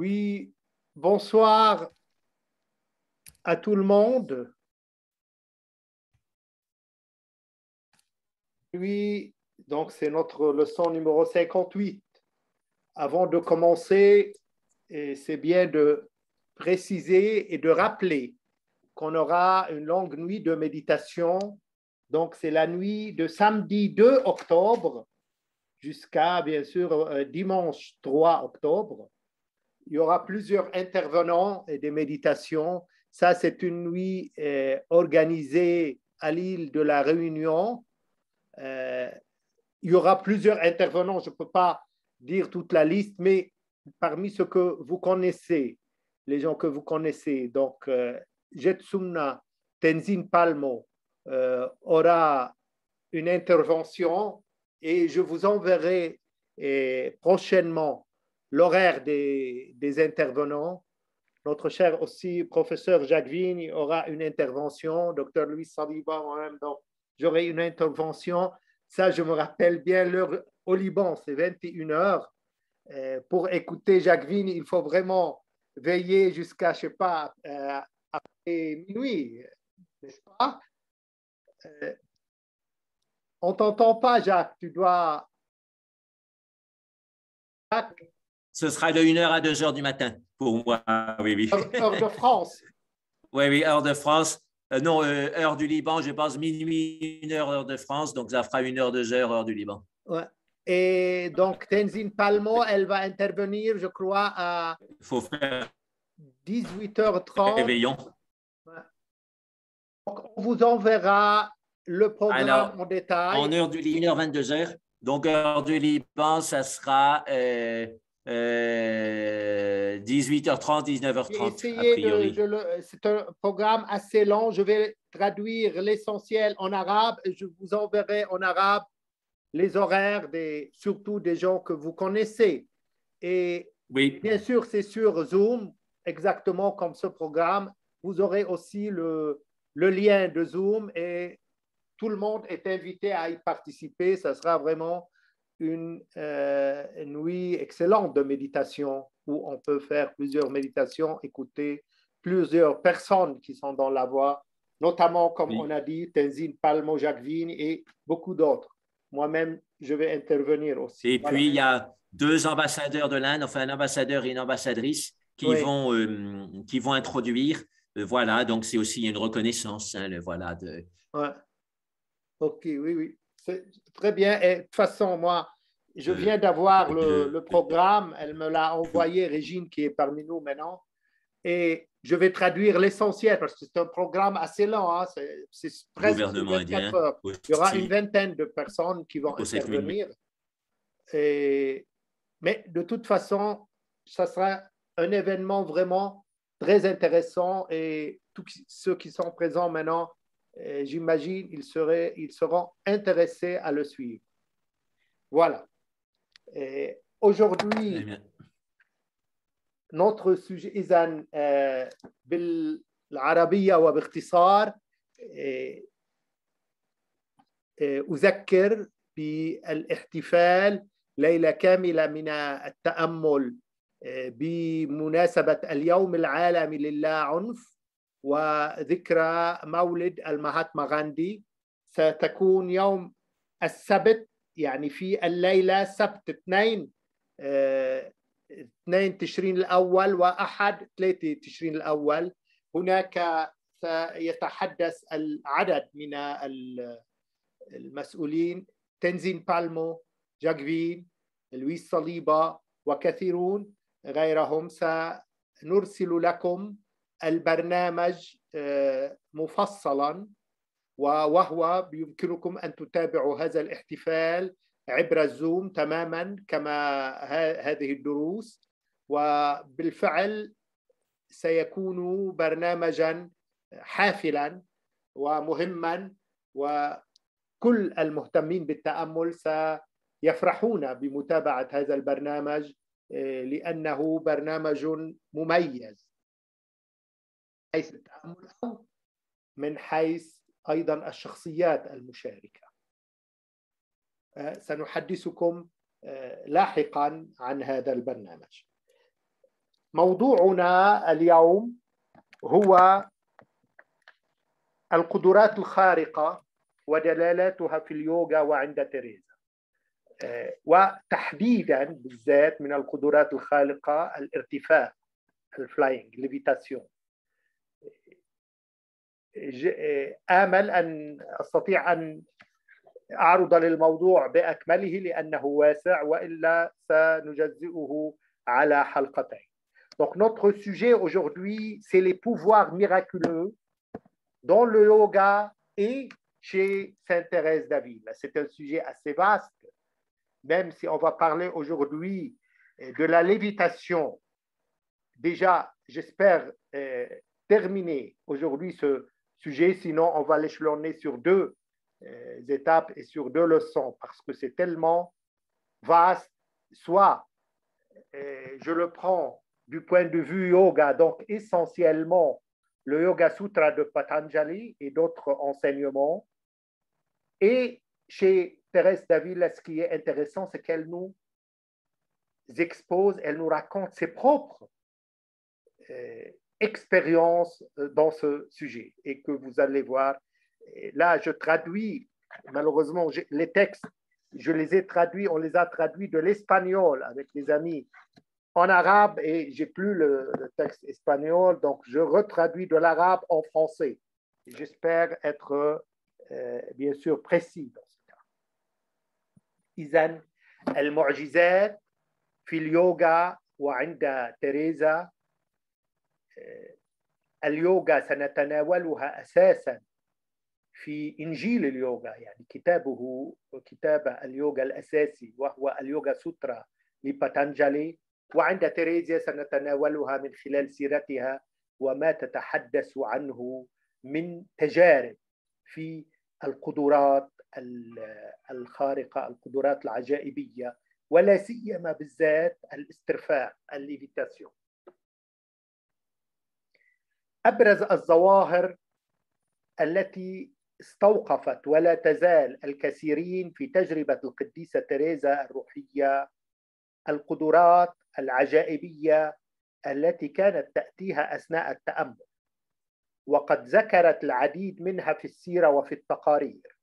Oui, bonsoir à tout le monde. Oui, donc c'est notre leçon numéro 58. Avant de commencer, c'est bien de préciser et de rappeler qu'on aura une longue nuit de méditation. Donc, c'est la nuit de samedi 2 octobre jusqu'à, bien sûr, dimanche 3 octobre. Il y aura plusieurs intervenants et des méditations. Ça, c'est une nuit organisée à l'île de la Réunion. Il y aura plusieurs intervenants. Je ne peux pas dire toute la liste, mais parmi ceux que vous connaissez, les gens que vous connaissez, donc Jetsumna Tenzin Palmo aura une intervention et je vous enverrai prochainement l'horaire des intervenants. Notre cher aussi professeur Jacques Vigne aura une intervention, docteur Louis Saliba moi-même, donc j'aurai une intervention. Ça, je me rappelle bien l'heure au Liban, c'est 21 heures. Pour écouter Jacques Vigne, il faut vraiment veiller jusqu'à, je ne sais pas, après minuit, n'est-ce pas? On ne t'entend pas, Jacques, tu dois... Jacques, ce sera de 1h à 2h du matin pour moi. Oui, oui. Heure de France. Oui, oui, heure de France. Non, heure du Liban, je pense minuit, 1h, heure de France. Donc, ça fera 1h, 2h, heure du Liban. Ouais. Et donc, Tenzin Palmo, elle va intervenir, je crois, à Il faut faire 18h30. réveillon. Ouais. Donc, on vous enverra le programme Alors, en détail. En heure du Liban, 1h, 22h. Donc, heure du Liban, ça sera 18h30, 19h30, a priori. C'est un programme assez long. Je vais traduire l'essentiel en arabe et je vous enverrai en arabe les horaires, surtout des gens que vous connaissez. Et oui. Bien sûr, c'est sur Zoom, exactement comme ce programme. Vous aurez aussi le lien de Zoom et tout le monde est invité à y participer. Ça sera vraiment une nuit excellente de méditation où on peut faire plusieurs méditations, écouter plusieurs personnes qui sont dans la voie, notamment, comme on a dit, Tenzin Palmo, Jacques Vigne et beaucoup d'autres. Moi-même, je vais intervenir aussi. Et puis, il y a 2 ambassadeurs de l'Inde, enfin un ambassadeur et une ambassadrice qui vont introduire. Voilà, donc c'est aussi une reconnaissance. Voilà, Ouais. Ok, oui. C'est très bien. Et de toute façon, moi, je viens d'avoir le programme. Elle me l'a envoyé, Régine, qui est parmi nous maintenant. Et je vais traduire l'essentiel parce que c'est un programme assez lent. Hein. C'est presque 24 heures. Il y aura une vingtaine de personnes qui vont intervenir. Mais de toute façon, ça sera un événement vraiment très intéressant et tous ceux qui sont présents maintenant, j'imagine, ils seront intéressés à le suivre. Voilà. Aujourd'hui, notre sujet إذن بالعربية وباختصار أذكر بالاحتفال ليلة كاملة من التأمل بمناسبة اليوم العالمي للا عنف وذكرى مولد المهاتما غاندي. ستكون يوم السبت، يعني في الليلة سبت 2 تشرين الأول وأحد 3 تشرين الأول. هناك سيتحدث العدد من المسؤولين، تنزين بالمو، جاك فين، لويس صليبا وكثيرون غيرهم. سنرسل لكم البرنامج مفصلا، وهو بيمكنكم أن تتابعوا هذا الاحتفال عبر الزوم تماما كما هذه الدروس. وبالفعل سيكون برنامجا حافلا ومهما، وكل المهتمين بالتأمل سيفرحون بمتابعة هذا البرنامج لأنه برنامج مميز من حيث التأمل أو من حيث أيضا الشخصيات المشاركة. سنحدثكم لاحقا عن هذا البرنامج. موضوعنا اليوم هو القدرات الخارقة ودلالاتها في اليوغا وعند تيريزا، وتحديدا بالذات من القدرات الخارقة الارتفاع، الفلاينج، ليفيتاسيون. آمل أن أستطيع أن أعرض للموضوع بأكمله لأنه واسع وإلا سنجزئه على حلقتين. Donc notre sujet aujourd'hui, c'est les pouvoirs miraculeux dans le yoga et chez Sainte Thérèse d'Avila. C'est un sujet assez vaste, même si on va parler aujourd'hui de la lévitation. Déjà, j'espère terminer aujourd'hui ce sujet, sinon on va l'échelonner sur deux étapes et sur deux leçons, parce que c'est tellement vaste. Soit je le prends du point de vue yoga, donc essentiellement le Yoga Sutra de Patanjali et d'autres enseignements. Et chez Thérèse d'Avila, ce qui est intéressant, c'est qu'elle nous expose, elle nous raconte ses propres expériences dans ce sujet et que vous allez voir. Là, je traduis, malheureusement, les textes, je les ai traduits, on les a traduits de l'espagnol avec des amis en arabe et j'ai plus le texte espagnol, donc je retraduis de l'arabe en français. J'espère être bien sûr précis dans ce cas. إذن المعجزات في اليوغا وعند تيريزا. اليوغا سنتناولها أساسا في إنجيل اليوغا، يعني كتابه كتاب اليوغا الأساسي وهو اليوغا سوترا لباتانجالي، وعند تيريزا سنتناولها من خلال سيرتها وما تتحدث عنه من تجارب في القدرات الخارقة، القدرات العجائبية، ولا سيما بالذات الاسترفاع، الليفيتاسيون. أبرز الظواهر التي استوقفت ولا تزال الكثيرين في تجربة القديسة تيريزا الروحية القدرات العجائبية التي كانت تأتيها أثناء التأمل، وقد ذكرت العديد منها في السيرة وفي التقارير،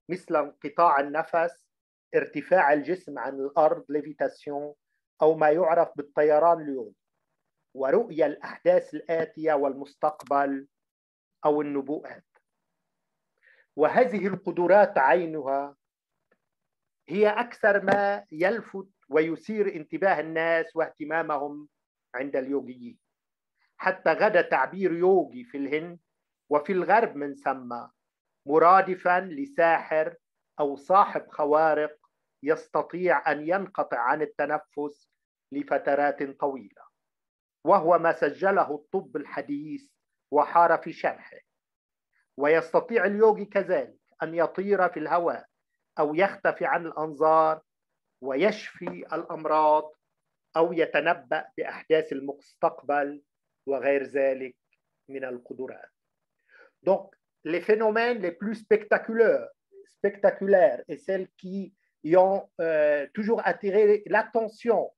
مثل انقطاع النفس، ارتفاع الجسم عن الأرض ليفيتاسيون، أو ما يعرف بالطيران اليومي، ورؤية الأحداث الآتية والمستقبل أو النبوءات. وهذه القدرات عينها هي أكثر ما يلفت ويثير انتباه الناس واهتمامهم عند اليوغيين، حتى غدا تعبير يوغي في الهند وفي الغرب من ثم مرادفا لساحر أو صاحب خوارق يستطيع أن ينقطع عن التنفس لفترات طويلة، وهو ما سجله الطب الحديث وحار في شرحه. ويستطيع اليوغي كذلك أن يطير في الهواء أو يختفي عن الأنظار ويشفي الأمراض أو يتنبأ بأحداث المستقبل وغير ذلك من القدرات. Donc, les phénomènes les plus spectaculaires et celles qui y ont toujours attiré l'attention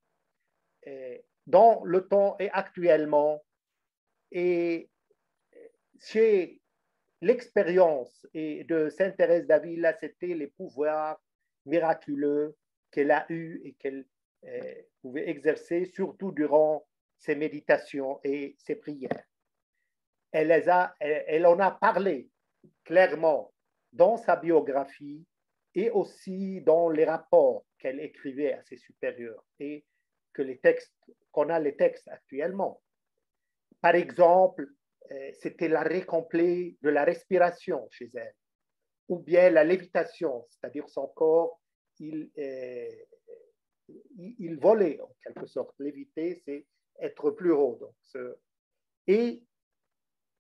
dans le temps et actuellement, et chez l'expérience de Sainte Thérèse d'Avila, c'était les pouvoirs miraculeux qu'elle a eus et qu'elle pouvait exercer, surtout durant ses méditations et ses prières. Elle en a parlé clairement dans sa biographie et aussi dans les rapports qu'elle écrivait à ses supérieurs et que qu'on a les textes actuellement. Par exemple, c'était l'arrêt complet de la respiration chez elle, ou bien la lévitation, c'est-à-dire son corps, il volait en quelque sorte. Léviter, c'est être plus haut. Donc, et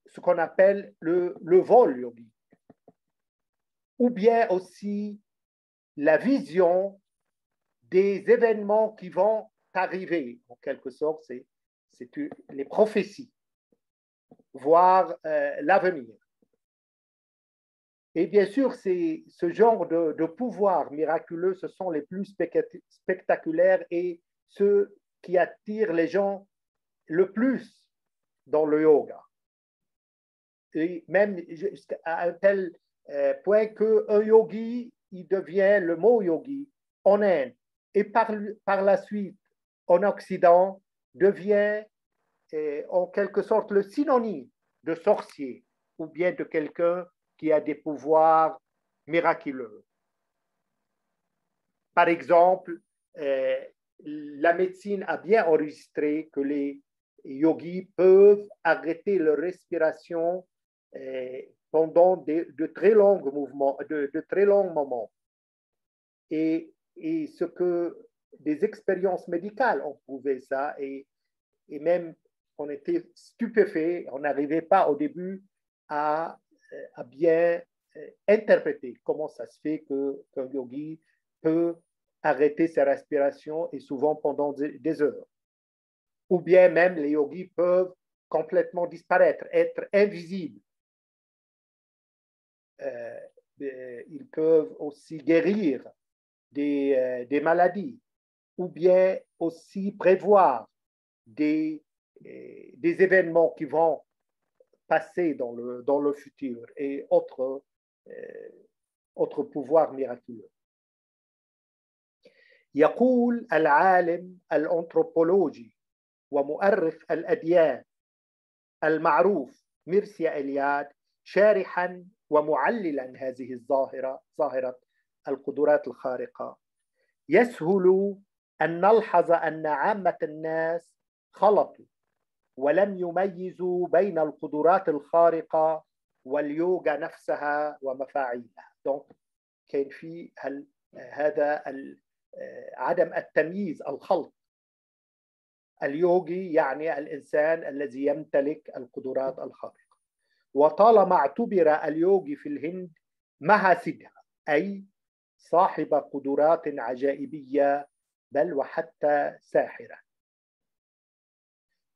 ce qu'on appelle le vol yogi, ou bien aussi la vision des événements qui vont arriver, en quelque sorte, c'est les prophéties, voir l'avenir. Et bien sûr, ce genre de pouvoirs miraculeux, ce sont les plus spectaculaires et ceux qui attirent les gens le plus dans le yoga. Et même jusqu'à un tel point qu'un yogi, il devient le mot yogi en Inde et par la suite en Occident devient en quelque sorte le synonyme de sorcier ou bien de quelqu'un qui a des pouvoirs miraculeux. Par exemple, la médecine a bien enregistré que les yogis peuvent arrêter leur respiration pendant de très longs mouvements, de très longs moments. Et ce que des expériences médicales ont prouvé ça, et même on était stupéfait, on n'arrivait pas au début à bien interpréter comment ça se fait qu'un yogi peut arrêter sa respiration et souvent pendant des heures. Ou bien même les yogis peuvent complètement disparaître, être invisibles. Ils peuvent aussi guérir des maladies ou bien aussi prévoir des événements qui vont passer dans le futur et autres pouvoirs miraculeux. يقول العالم الأنثروبولوجي ومؤرخ الأديان المعروف ميرسيا إلياد شارحا ومعللا هذه ظاهرة القدرات الخارقة: يسهل أن نلحظ أن عامة الناس خلطوا ولم يميزوا بين القدرات الخارقة واليوغا نفسها ومفاعيلها. Donc كان في هذا عدم التمييز، الخلط. اليوغي يعني الإنسان الذي يمتلك القدرات الخارقة. وطالما اعتبر اليوغي في الهند مهاسدها، أي صاحب قدرات عجائبية بل وحتى ساحرة.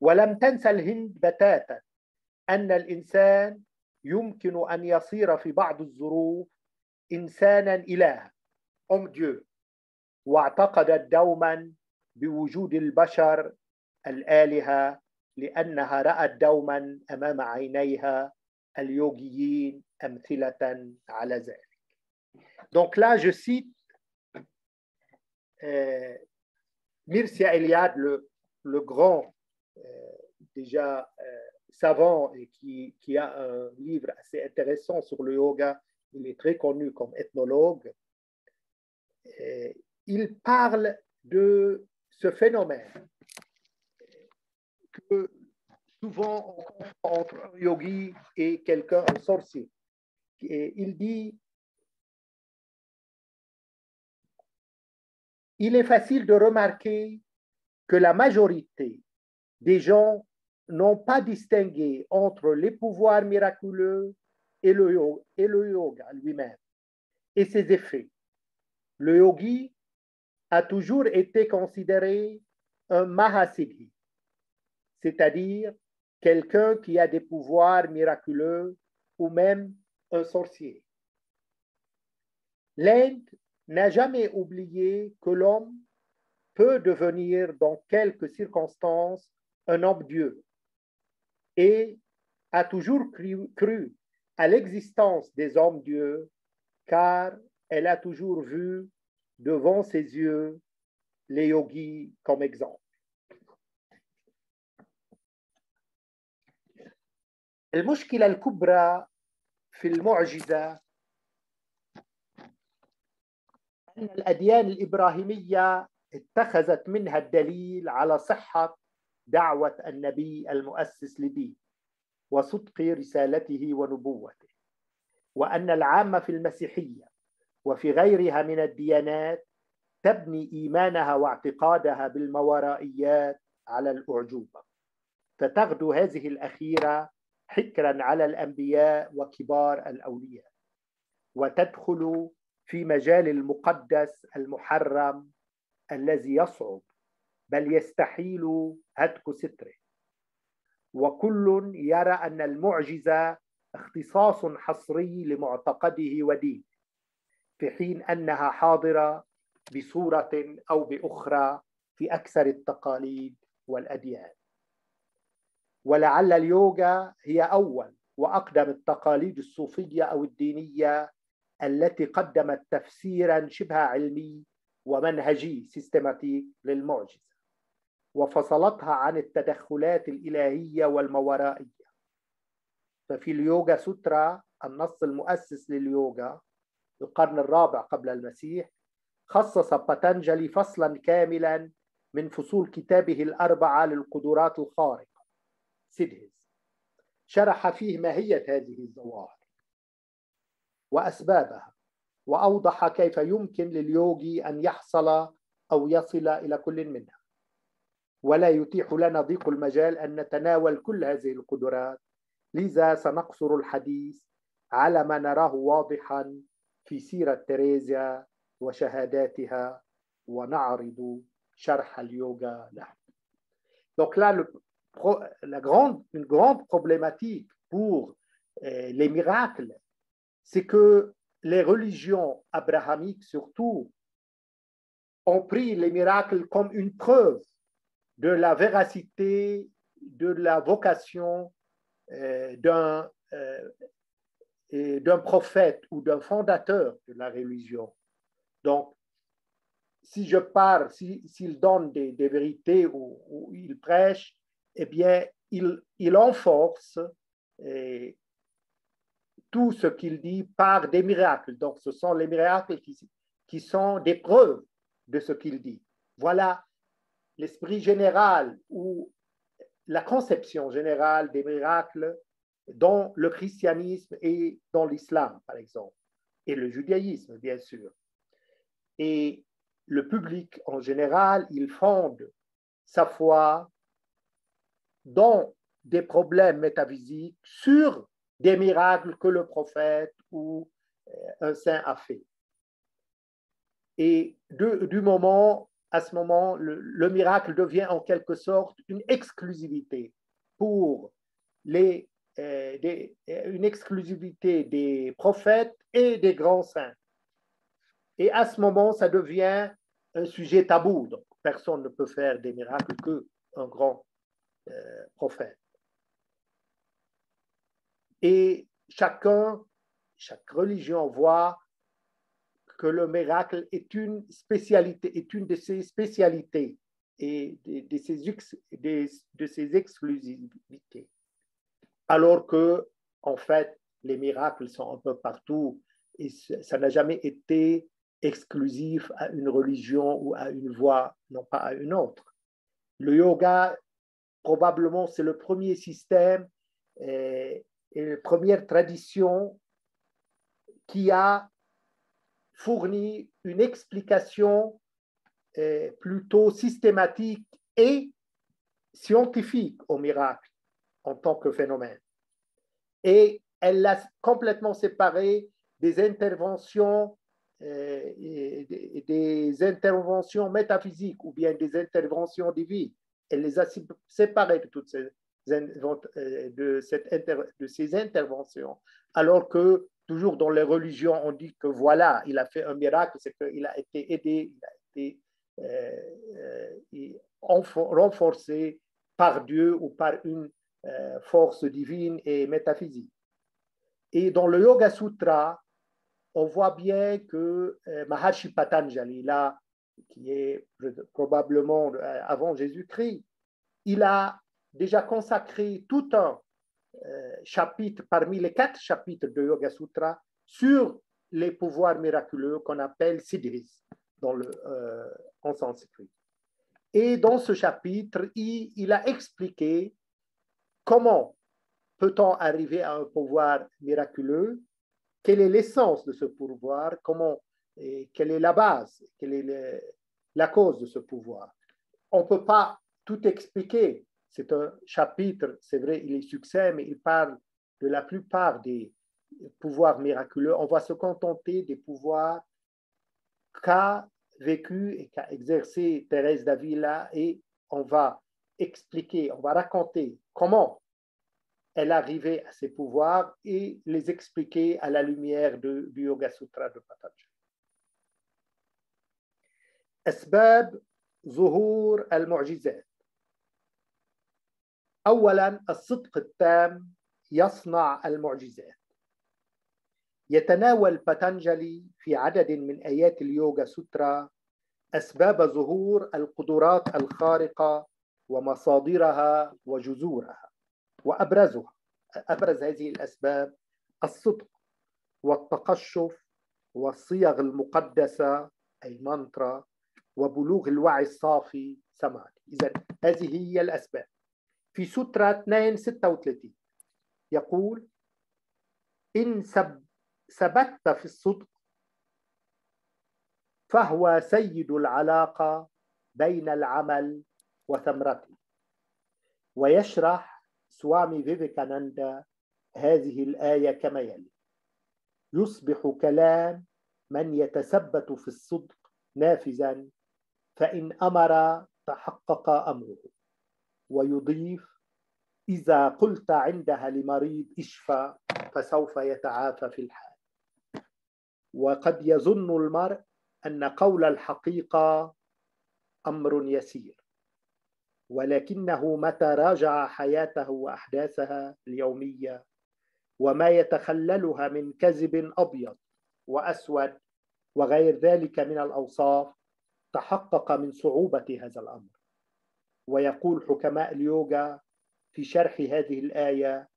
ولم تنسى الهند بتاتا أن الإنسان يمكن أن يصير في بعض الظروف إنسانا إلها، homme Dieu، واعتقدت دوما بوجود البشر الآلهة لأنها رأت دوما أمام عينيها اليوغيين أمثلة على ذلك. Donc là, je cite Mircea Eliade, le grand déjà savant et qui a un livre assez intéressant sur le yoga. Il est très connu comme ethnologue. Il parle de ce phénomène que souvent on confond entre un yogi et quelqu'un, un sorcier. Et il dit: il est facile de remarquer que la majorité des gens n'ont pas distingué entre les pouvoirs miraculeux et le yoga lui-même et ses effets. Le yogi a toujours été considéré un mahasiddhi, c'est-à-dire quelqu'un qui a des pouvoirs miraculeux ou même un sorcier. L'Inde n'a jamais oublié que l'homme peut devenir dans quelques circonstances un homme-dieu et a toujours cru à l'existence des hommes-dieux car elle a toujours vu devant ses yeux les yogis comme exemple. المشكلة الكبرى في المعجزة أن الأديان الإبراهيمية اتخذت منها الدليل على صحة دعوة النبي المؤسس لدين وصدق رسالته ونبوته، وأن العامة في المسيحية وفي غيرها من الديانات تبني إيمانها واعتقادها بالماورائيات على الأعجوبة، فتغدو هذه الأخيرة حكرا على الأنبياء وكبار الأولياء، وتدخل في مجال المقدس المحرم الذي يصعب بل يستحيل هتك ستره. وكل يرى أن المعجزة اختصاص حصري لمعتقده ودينه، في حين أنها حاضرة بصورة أو بأخرى في أكثر التقاليد والأديان. ولعل اليوغا هي أول وأقدم التقاليد الصوفية أو الدينية التي قدمت تفسيرا شبه علمي ومنهجي سيستماتيك للمعجزة وفصلتها عن التدخلات الإلهية والماورائية. ففي اليوغا سوترا النص المؤسس لليوغا القرن الرابع قبل المسيح خصص باتانجالي فصلا كاملا من فصول كتابه الأربعة للقدرات الخارقة سيدهز، شرح فيه ماهية هذه الظواهر وأسبابها، وأوضح كيف يمكن لليوغي أن يحصل أو يصل إلى كل منها، ولا يتيح لنا ضيق المجال أن نتناول كل هذه القدرات، لذا سنقصر الحديث على ما نراه واضحا في سيرة تيريزيا وشهاداتها ونعرض شرح اليوغا له. Donc là, une grande problématique pour les miracles, c'est que les religions abrahamiques surtout ont pris les miracles comme une preuve de la véracité, de la vocation d'un prophète ou d'un fondateur de la religion. Donc, si je parle, s'il donne des vérités ou il prêche, eh bien, il enforce tout ce qu'il dit par des miracles. Donc, ce sont les miracles qui sont des preuves de ce qu'il dit. Voilà l'esprit général ou la conception générale des miracles dans le christianisme et dans l'islam, par exemple, et le judaïsme, bien sûr. Et le public, en général, il fonde sa foi dans des problèmes métaphysiques sur des miracles que le prophète ou un saint a fait. Et à ce moment, le miracle devient en quelque sorte une exclusivité pour une exclusivité des prophètes et des grands saints. Et à ce moment, ça devient un sujet tabou. Donc, personne ne peut faire des miracles qu'un grand prophète. Et chaque religion voit que le miracle est une spécialité, est une de ses spécialités et de ses exclusivités. Alors que, en fait, les miracles sont un peu partout et ça n'a jamais été exclusif à une religion ou à une voie, non pas à une autre. Le yoga, probablement, c'est le premier système et la première tradition qui a fourni une explication plutôt systématique et scientifique au miracle en tant que phénomène. Et elle l'a complètement séparé des interventions interventions métaphysiques ou bien des interventions divines. Elle les a séparées de toutes ces interventions, alors que toujours dans les religions, on dit que voilà, il a fait un miracle, c'est qu'il a été aidé, il a été renforcé par Dieu ou par une force divine et métaphysique. Et dans le Yoga Sutra, on voit bien que Maharshi Patanjali, là, qui est probablement avant Jésus-Christ, il a déjà consacré tout un chapitre parmi les 4 chapitres de Yoga Sutra sur les pouvoirs miraculeux qu'on appelle siddhis en sanskrit. Et dans ce chapitre, il a expliqué comment peut-on arriver à un pouvoir miraculeux, quelle est l'essence de ce pouvoir, quelle est la base, quelle est la cause de ce pouvoir. On ne peut pas tout expliquer. C'est un chapitre, c'est vrai, il est succinct, mais il parle de la plupart des pouvoirs miraculeux. On va se contenter des pouvoirs qu'a vécu et qu'a exercé Thérèse d'Avila et on va expliquer, on va raconter comment elle arrivait à ses pouvoirs et les expliquer à la lumière du Yoga Sutra de Patanjali. أسباب ظهور المعجزات. أولاً الصدق التام يصنع المعجزات. يتناول باتانجالي في عدد من آيات اليوغا سوترا أسباب ظهور القدرات الخارقة ومصادرها وجذورها، أبرز هذه الأسباب الصدق والتقشف والصيغ المقدسة أي مانترا وبلوغ الوعي الصافي سمادي. إذن هذه هي الأسباب. في سوترا 236 يقول: إن ثبت في الصدق فهو سيد العلاقة بين العمل وثمرته. ويشرح سوامي فيفيكاناندا هذه الآية كما يلي: يصبح كلام من يتثبت في الصدق نافذا، فإن أمر تحقق أمره. ويضيف: إذا قلت عندها لمريض اشفى فسوف يتعافى في الحال. وقد يظن المرء أن قول الحقيقة أمر يسير، ولكنه متى راجع حياته وأحداثها اليومية وما يتخللها من كذب أبيض وأسود وغير ذلك من الأوصاف تحقق من صعوبة هذا الأمر. ويقول حكماء اليوغا في شرح هذه الآية: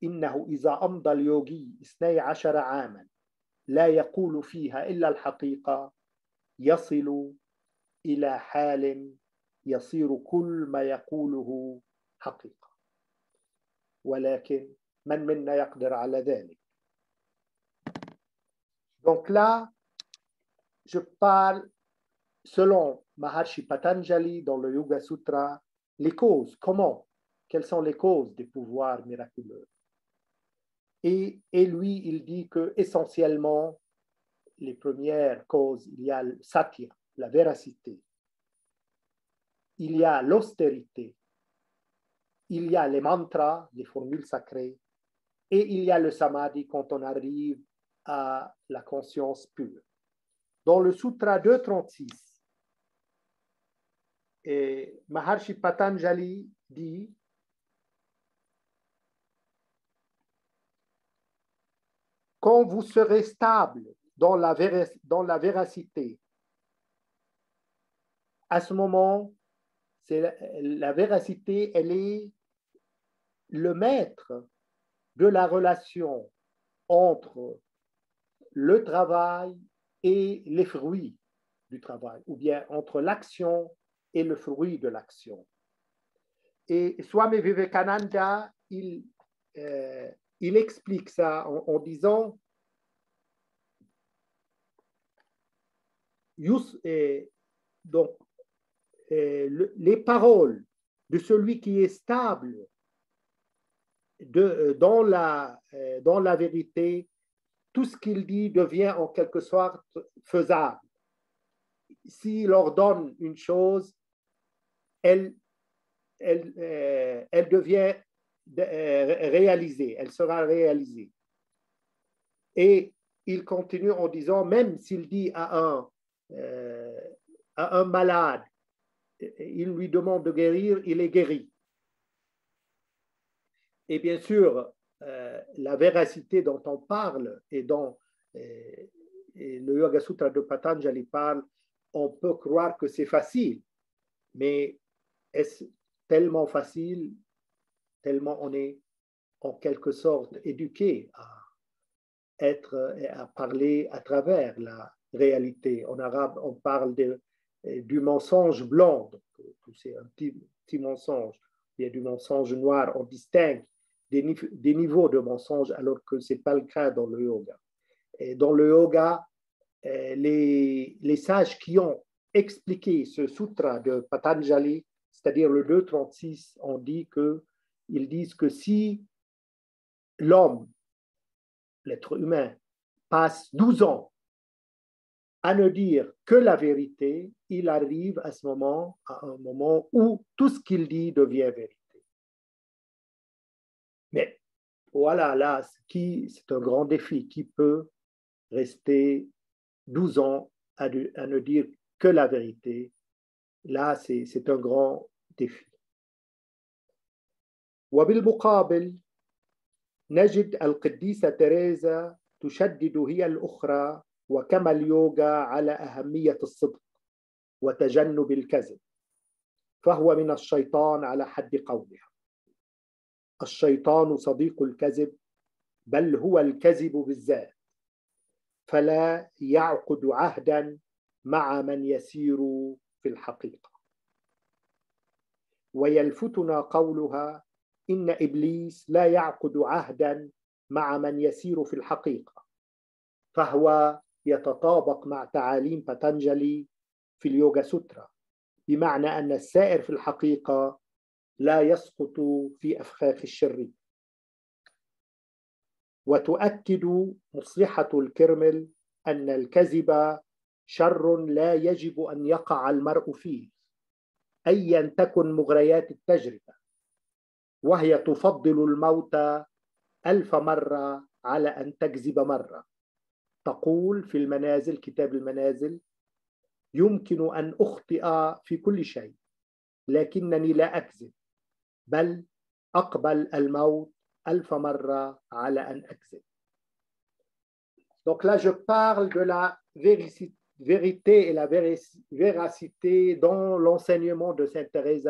إنه إذا أمضى اليوغي 12 عاما لا يقول فيها إلا الحقيقة يصل إلى حال يصير كل ما يقوله حقيقة. ولكن من منا يقدر على ذلك؟ Donc là, je parle selon Maharshi Patanjali dans le Yoga Sutra, les causes, quelles sont les causes des pouvoirs miraculeux. Et lui, il dit que essentiellement, les premières causes, il y a le satya, la véracité, il y a l'austérité, il y a les mantras, les formules sacrées, et il y a le samadhi quand on arrive à la conscience pure. Dans le Sutra 236, Maharshi Patanjali dit: quand vous serez stable dans la véracité, à ce moment, la véracité, elle est le maître de la relation entre le travail et les fruits du travail, ou bien entre l'action et le fruit de l'action. Et Swami Vivekananda, il explique ça en disant: donc, les paroles de celui qui est stable dans la vérité, tout ce qu'il dit devient en quelque sorte faisable. S'il ordonne une chose, elle devient réalisée, elle sera réalisée. Et il continue en disant: même s'il dit à un malade, il lui demande de guérir, il est guéri. Et bien sûr, la véracité dont on parle et dont le Yoga Sutra de Patanjali parle, on peut croire que c'est facile, mais est-ce tellement facile, tellement on est en quelque sorte éduqué à parler à travers la réalité. En arabe, on parle du mensonge blanc, c'est un petit mensonge. Il y a du mensonge noir, on distingue des niveaux de mensonge, alors que ce n'est pas le cas dans le yoga. Et dans le yoga, les sages qui ont expliqué ce sutra de Patanjali, c'est-à-dire le 236, ils disent que si l'homme, l'être humain, passe 12 ans à ne dire que la vérité, il arrive à un moment où tout ce qu'il dit devient vérité. Mais voilà, là, c'est un grand défi. Qui peut rester 12 ans à ne dire que la vérité? Là, c'est un grand défi. وبالمقابل نجد القديسة تيريزا تشدد هي الأخرى وكما اليوغا على أهمية الصدق وتجنب الكذب، فهو من الشيطان على حد قولها: الشيطان صديق الكذب، بل هو الكذب بالذات، فلا يعقد عهدا مع من يسير في الحقيقة. ويلفتنا قولها: إن إبليس لا يعقد عهدا مع من يسير في الحقيقة، فهو يتطابق مع تعاليم باتانجالي في اليوغا سوترا، بمعنى أن السائر في الحقيقة لا يسقط في أفخاخ الشرير. وتؤكد مصلحة الكرمل أن الكذب شر لا يجب أن يقع المرء فيه أيا تكن مغريات التجربة، وهي تفضل الموت 1000 مرة على أن تكذب مرة. تقول في المنازل، كتاب المنازل: يمكن أن أخطئ في كل شيء، لكنني لا أكذب، بل أقبل الموت 1000 مرة على أن أكذب. Donc là, je parle de la vérité et la véracité dans l'enseignement de Sainte Thérèse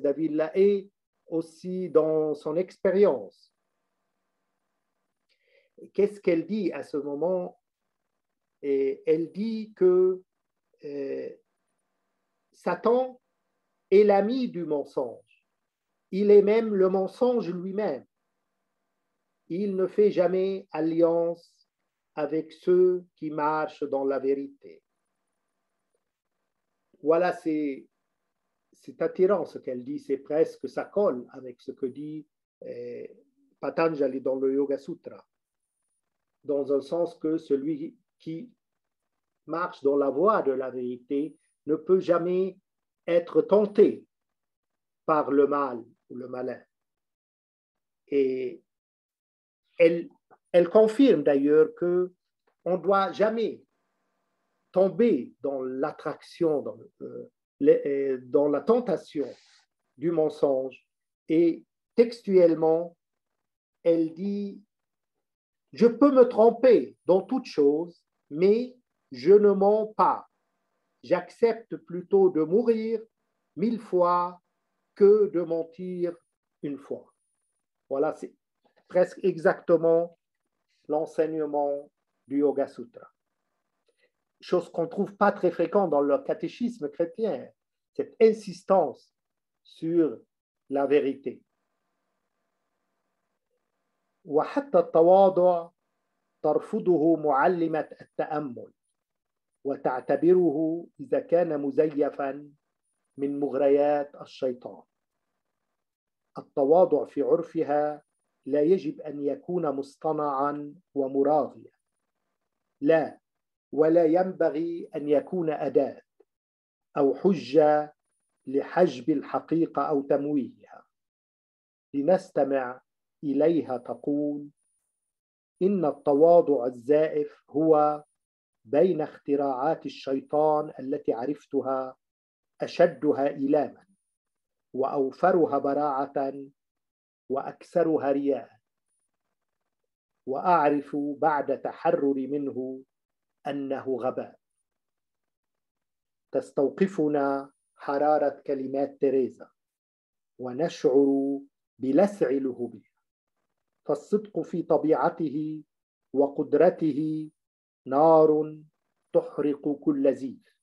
d'Avila et aussi dans son expérience. Qu'est-ce qu'elle dit à ce moment? Et elle dit que Satan est l'ami du mensonge. Il est même le mensonge lui-même. Il ne fait jamais alliance avec ceux qui marchent dans la vérité. Voilà, c'est attirant ce qu'elle dit, c'est presque, ça colle avec ce que dit Patanjali dans le Yoga Sutra, dans un sens que celui qui marche dans la voie de la vérité ne peut jamais être tenté par le mal ou le malin. Et elle confirme d'ailleurs qu'on ne doit jamais tomber dans l'attraction, dans la tentation du mensonge. Et textuellement, elle dit: je peux me tromper dans toute chose, mais je ne mens pas. J'accepte plutôt de mourir 1000 fois que de mentir une fois. Voilà, c'est presque exactement l'enseignement du Yoga Sutra. Chose qu'on ne trouve pas très fréquente dans le catéchisme chrétien, cette insistance sur la vérité. وحتى التواضع ترفضه معلمة التأمل وتعتبره إذا كان مزيفا من مغريات الشيطان. التواضع في عرفها لا يجب أن يكون مصطنعا ومراغيا، لا، ولا ينبغي أن يكون أداة أو حجة لحجب الحقيقة أو تمويهها. لنستمع إليها تقول: إن التواضع الزائف هو بين اختراعات الشيطان التي عرفتها أشدها إيلاما وأوفرها براعة وأكثرها رياء، وأعرف بعد تحرر منه أنه غباء. تستوقفنا حرارة كلمات تيريزا ونشعر بلسع لهوبها، فالصدق في طبيعته وقدرته نار تحرق كل زيف،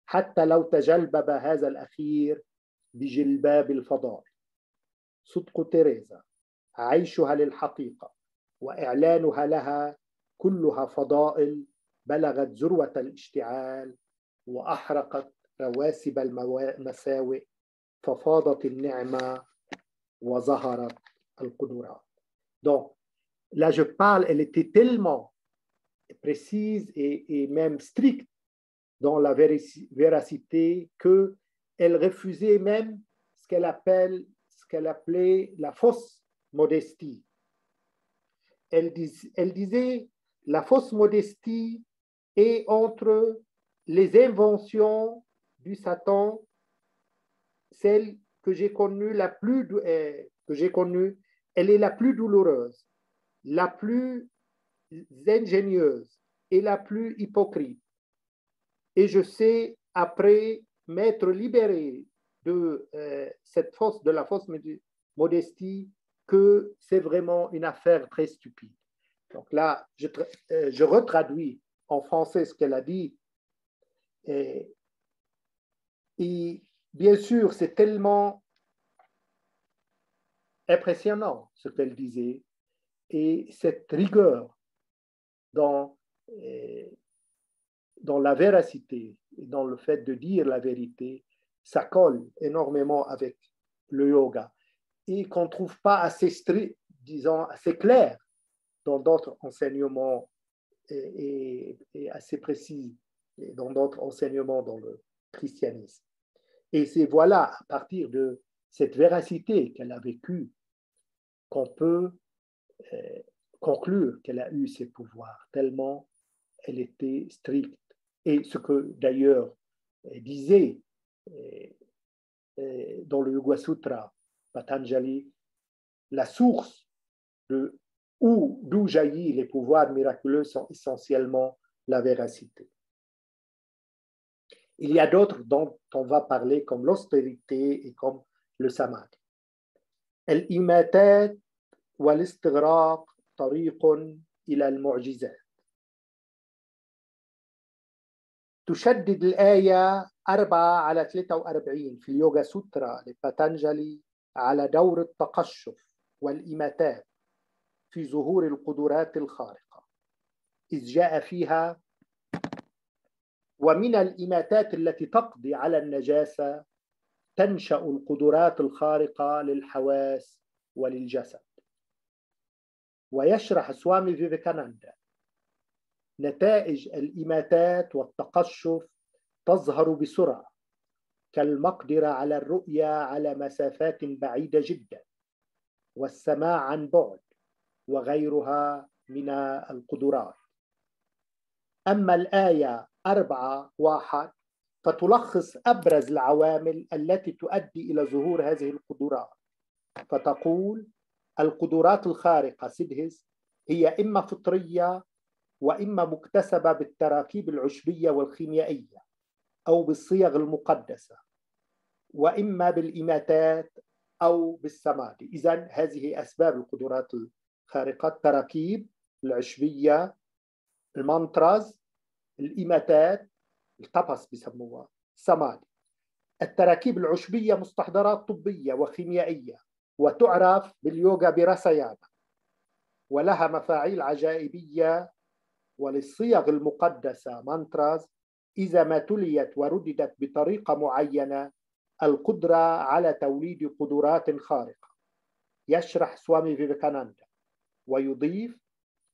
حتى لو تجلبب هذا الأخير بجلباب الفضائل. صدق تيريزا، عيشها للحقيقة وإعلانها لها كلها فضائل بلغت ذروة الاشتعال وأحرقت رواسب المساوئ، ففاضت النعمة وظهرت القدرات. Donc, là je parle, elle était tellement précise et même stricte dans la véracité qu'elle refusait même ce qu'elle appelait la fausse modestie. Elle disait la fausse modestie est entre les inventions du Satan, celles que j'ai connue, elle est la plus douloureuse, la plus ingénieuse et la plus hypocrite. Et je sais, après m'être libéré de la fausse modestie, que c'est vraiment une affaire très stupide. Donc là, je retraduis en français ce qu'elle a dit. Et bien sûr, c'est tellement impressionnant ce qu'elle disait. Et cette rigueur dans la véracité et dans le fait de dire la vérité, ça colle énormément avec le yoga. Et qu'on ne trouve pas assez strict, disons, assez clair dans d'autres enseignements et assez précis dans d'autres enseignements dans le christianisme. Et c'est voilà, à partir de cette véracité qu'elle a vécue, qu'on peut conclure qu'elle a eu ses pouvoirs, tellement elle était stricte. Et ce que d'ailleurs disait dans le Yoga Sutra, Patanjali, la source d'où jaillissent les pouvoirs miraculeux sont essentiellement la véracité. Il y a d'autres dont on va parler comme l'austérité et comme le samadhi. الإماتات والاستغراق طريق إلى المعجزات. تشدد الآية 4/43 في اليوغا سوترا لباتانجالي على دور التقشف والإماتات في ظهور القدرات الخارقة، إذ جاء فيها: ومن الإماتات التي تقضي على النجاسة تنشأ القدرات الخارقة للحواس وللجسد. ويشرح سوامي فيفيكاناندا: نتائج الإماتات والتقشف تظهر بسرعة كالمقدرة على الرؤية على مسافات بعيدة جدا والسماع عن بعد وغيرها من القدرات. أما الآية 4:1 فتلخص أبرز العوامل التي تؤدي إلى ظهور هذه القدرات، فتقول: القدرات الخارقة سيدهز هي إما فطرية وإما مكتسبة بالتراكيب العشبية والخيميائية أو بالصيغ المقدسة، وإما بالإماتات أو بالسمادي. إذن هذه أسباب القدرات الخارقة: التراكيب العشبية، المانتراز، الإماتات، التبس بسموها سمادي. التراكيب العشبية مستحضرات طبية وخيميائية وتعرف باليوغا براسايانا، ولها مفاعيل عجائبية. وللصيغ المقدسة مانتراز إذا ما تليت ورددت بطريقة معينة القدرة على توليد قدرات خارقة. يشرح سوامي فيفيكاناندا ويضيف: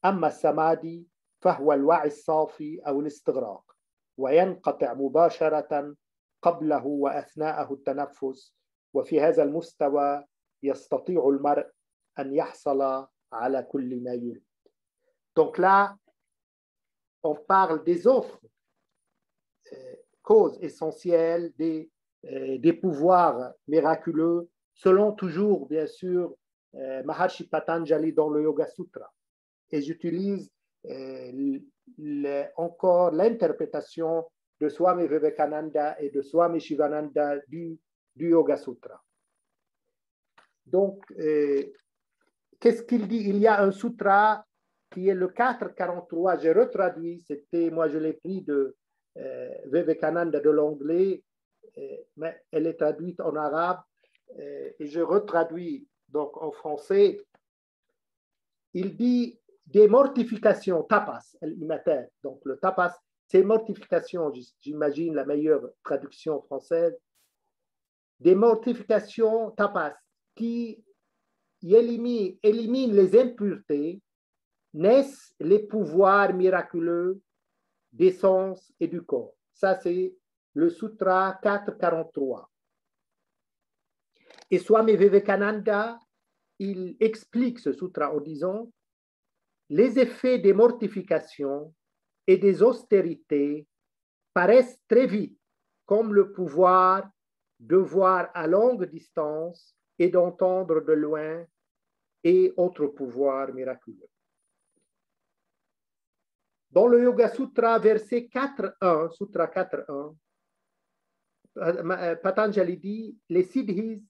أما السمادي فهو الوعي الصافي أو الاستغراق، وينقطع مباشرة قبله وأثناءه التنفس، وفي هذا المستوى يستطيع المرء أن يحصل على كل ما يريد. Donc là, on parle des autres causes essentielles des pouvoirs miraculeux, selon toujours, bien sûr, Maharshi Patanjali dans le Yoga Sutra. Et j'utilise encore l'interprétation de Swami Vivekananda et de Swami Shivananda du Yoga Sutra. Donc, qu'est-ce qu'il dit? Il y a un sutra qui est le 443, j'ai retraduit, moi je l'ai pris de Vivekananda de l'anglais, mais elle est traduite en arabe, et je retraduis donc en français. Il dit des mortifications, tapas, al-imatat. Donc le tapas, c'est mortification, j'imagine la meilleure traduction française. Des mortifications, tapas, qui éliminent les impuretés, naissent les pouvoirs miraculeux des sens et du corps. Ça, c'est le Sutra 443. Et Swami Vivekananda, il explique ce sutra en disant: les effets des mortifications et des austérités paraissent très vite comme le pouvoir de voir à longue distance et d'entendre de loin et autres pouvoirs miraculeux. Dans le Yoga Sutra, verset 4.1, Sutra 4.1, Patanjali dit, les siddhis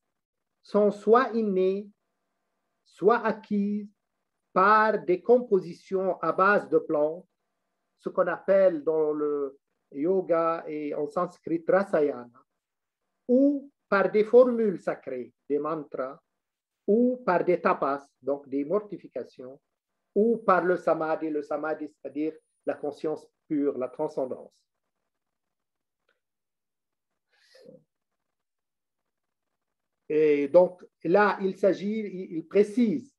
sont soit innés, soit acquises par des compositions à base de plantes, ce qu'on appelle dans le yoga et en sanskrit rasayana, ou par des formules sacrées, des mantras, ou par des tapas, donc des mortifications, ou par le samadhi, c'est-à-dire la conscience pure, la transcendance. Et donc là, il s'agit, il précise,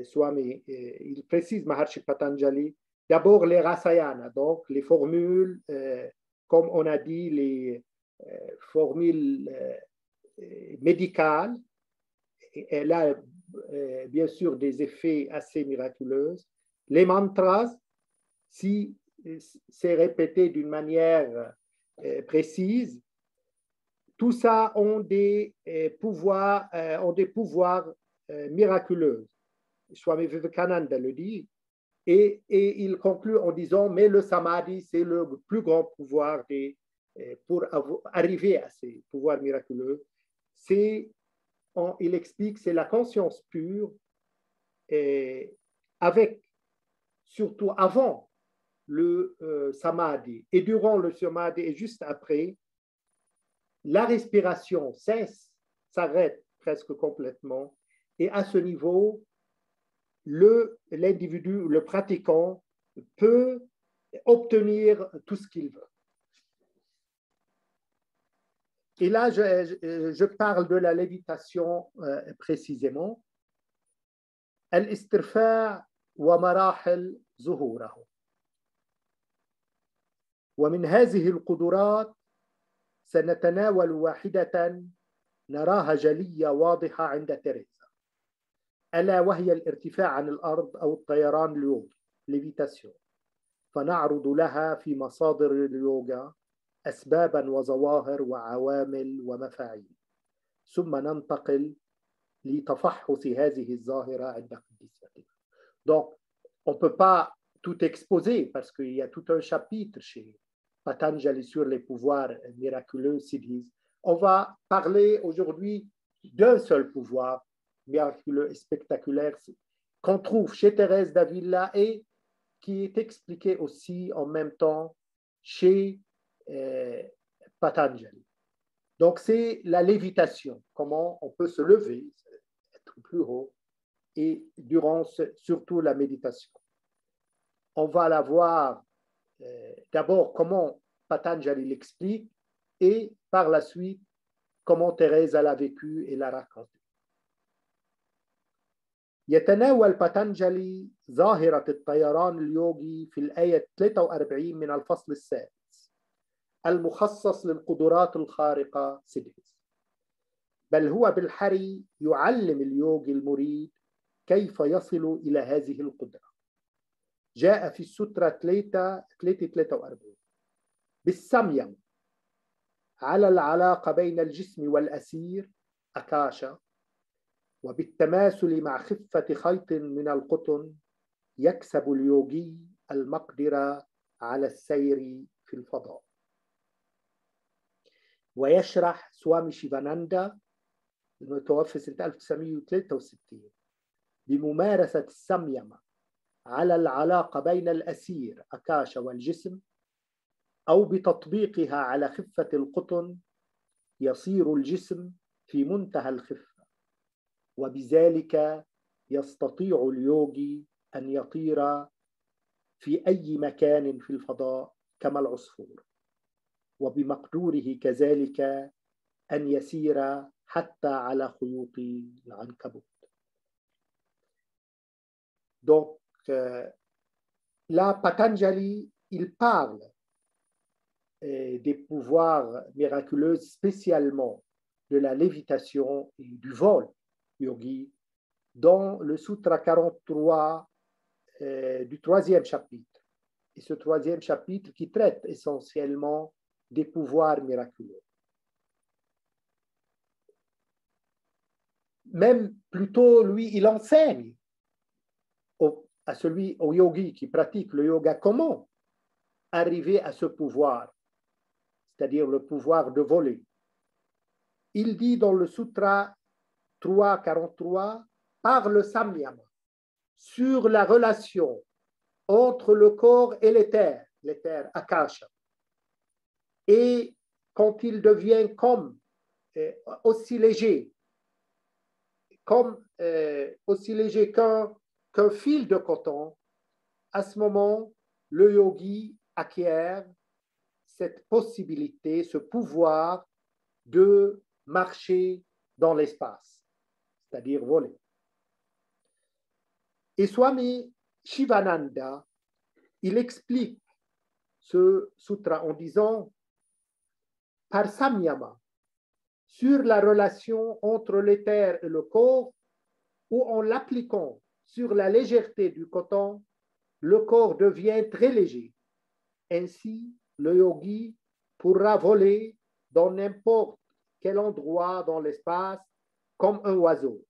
Swami, il précise Maharshi Patanjali, d'abord les rasayana, donc les formules, comme on a dit, les formules médicales. Elle a bien sûr des effets assez miraculeux. Les mantras, si c'est répété d'une manière précise, tout ça ont des pouvoirs miraculeux. Swami Vivekananda le dit, et il conclut en disant, mais le samadhi, c'est le plus grand pouvoir pour arriver à ces pouvoirs miraculeux. Il explique, c'est la conscience pure, avec, surtout avant le samadhi, et durant le samadhi, et juste après, la respiration s'arrête presque complètement, et à ce niveau, l'individu, le pratiquant, peut obtenir tout ce qu'il veut. Et là, je parle de la lévitation précisément. الاسترفاع ومراحل ظهوره. ومن هذه القدرات سنتناول واحدة نراها جلية واضحة عند تيريزا، ألا وهي الارتفاع عن الأرض أو الطيران اليوغي، ليفيتاسيون، فنعرض لها في مصادر اليوغا أسبابا وظواهر وعوامل ومفاعيل، ثم ننتقل لتفحص هذه الظاهرة عند قديستنا. Donc, on ne peut pas tout exposer parce qu'il y a tout un chapitre chez Patanjali sur les pouvoirs miraculeux siddhis. On va parler aujourd'hui d'un seul pouvoir miraculeux et spectaculaire qu'on trouve chez Thérèse d'Avila et qui est expliqué aussi en même temps chez Patanjali. Donc, c'est la lévitation, comment on peut se lever, être plus haut, et durant surtout la méditation. On va la voir d'abord comment Patanjali l'explique et par la suite comment Thérèse l'a vécu et l'a raconté. يتناول باتانجالي ظاهرة الطيران اليوغي في الآية 43 من الفصل السادس المخصص للقدرات الخارقة سيدهيز، بل هو بالحري يعلم اليوغي المريد كيف يصل إلى هذه القدرة. جاء في السوترا 43 بالسميم على العلاقة بين الجسم والأسير أكاشا، وبالتماثل مع خفة خيط من القطن يكسب اليوغي المقدرة على السير في الفضاء. ويشرح سوامي شيفاناندا المتوفى سنة 1963 بممارسة السميمة على العلاقة بين الأسير أكاشا والجسم أو بتطبيقها على خفة القطن يصير الجسم في منتهى الخفة، وبذلك يستطيع اليوغي أن يطير في أي مكان في الفضاء كما العصفور، وبمقدوره كذلك أن يسير حتى على خيوط العنكبوت. Donc, là, Patanjali, il parle des pouvoirs miraculeux, spécialement de la lévitation et du vol yogi, dans le Sutra 43 du troisième chapitre. Et ce troisième chapitre qui traite essentiellement des pouvoirs miraculeux. même plutôt, lui, il enseigne au yogi qui pratique le yoga comment arriver à ce pouvoir, c'est-à-dire le pouvoir de voler. Il dit dans le Sutra 3.43, par le samyama, sur la relation entre le corps et l'éther akasha. Et quand il devient comme aussi léger, aussi léger qu'un fil de coton, à ce moment, le yogi acquiert cette possibilité, ce pouvoir de marcher dans l'espace, c'est-à-dire voler. Et Swami Shivananda, il explique ce sutra en disant, par samyama, sur la relation entre l'éther et le corps, ou en l'appliquant sur la légèreté du coton, le corps devient très léger. Ainsi, le yogi pourra voler dans n'importe quel endroit dans l'espace comme un oiseau.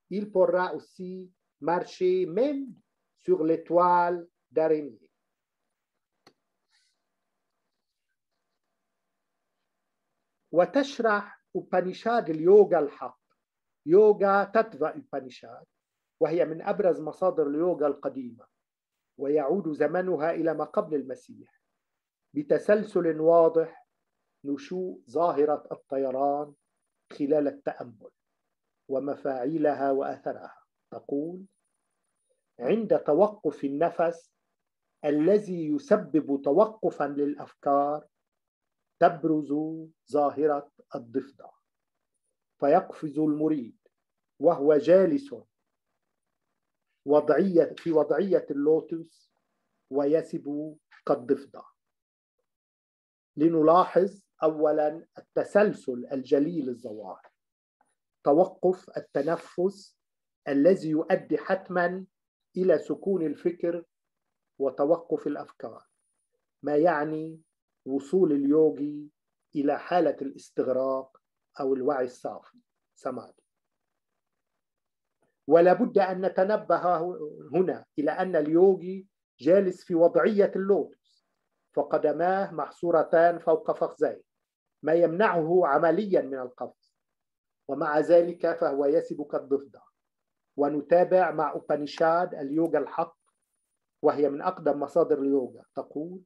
Il pourra aussi marcher même sur les toiles d'araignée. وتشرح أوبانيشاد اليوغا الحق يوغا تاتفا أوبانيشاد، وهي من أبرز مصادر اليوغا القديمة، ويعود زمنها إلى ما قبل المسيح بتسلسل واضح نشوء ظاهرة الطيران خلال التأمل ومفاعيلها وأثرها. تقول: عند توقف النفس الذي يسبب توقفا للأفكار تبرز ظاهرة الضفدع، فيقفز المريد وهو جالس في وضعية اللوتس ويسب كالضفدع. لنلاحظ أولا التسلسل الجليل الظواهر، توقف التنفس الذي يؤدي حتما إلى سكون الفكر وتوقف الأفكار، ما يعني وصول اليوغي إلى حالة الاستغراق أو الوعي الصافي سمادي. ولا بد أن نتنبه هنا إلى أن اليوغي جالس في وضعية اللوتس، فقدماه محصورتان فوق فخذيه، ما يمنعه عمليا من القفز، ومع ذلك فهو يسب كالضفدع. ونتابع مع أوبانيشاد اليوغا الحق، وهي من أقدم مصادر اليوغا. تقول: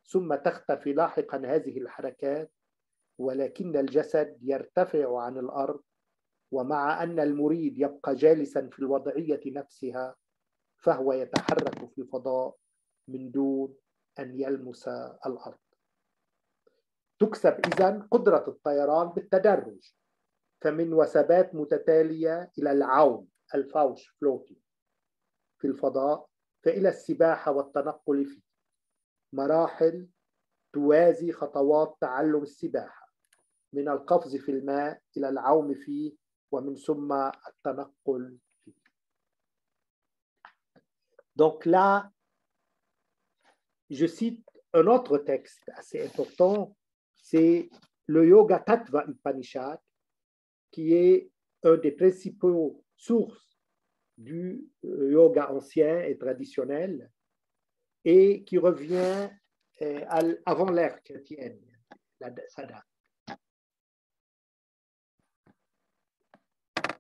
ثم تختفي لاحقا هذه الحركات، ولكن الجسد يرتفع عن الأرض، ومع أن المريد يبقى جالسا في الوضعية نفسها فهو يتحرك في الفضاء من دون أن يلمس الأرض. تكسب إذن قدرة الطيران بالتدرج، فمن وثبات متتالية إلى العوم الفوش فلوتي في الفضاء، فإلى السباحة والتنقل فيه، مراحل توازي خطوات تعلم السباحة، من القفز في الماء إلى العوم فيه ومن ثم التنقل فيه. Donc là, je cite un autre texte assez important, c'est le Yoga Tattva Upanishad, qui est un des principaux sources du yoga ancien et traditionnel et qui revient avant l'ère chrétienne, sa date.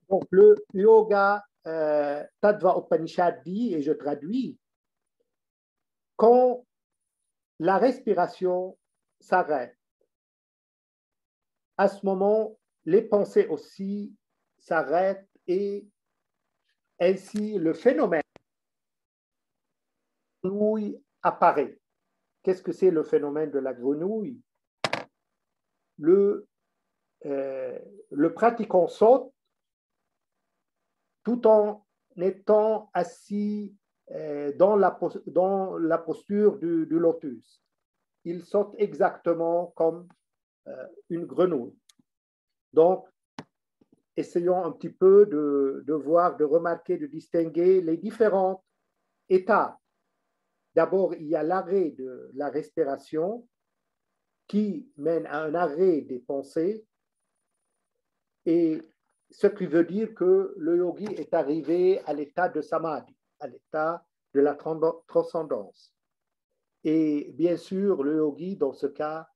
Donc le yoga Tattva Upanishad dit, et je traduis, quand la respiration s'arrête, à ce moment, les pensées aussi s'arrêtent et ainsi le phénomène de la grenouille apparaît. Qu'est-ce que c'est le phénomène de la grenouille? Le pratiquant saute tout en étant assis dans la posture du lotus. Il saute exactement comme une grenouille. Donc, essayons un petit peu de voir, de remarquer, de distinguer les différentes étapes. D'abord, il y a l'arrêt de la respiration qui mène à un arrêt des pensées. Et ce qui veut dire que le yogi est arrivé à l'état de samadhi, à l'état de la transcendance. Et bien sûr, le yogi, dans ce cas,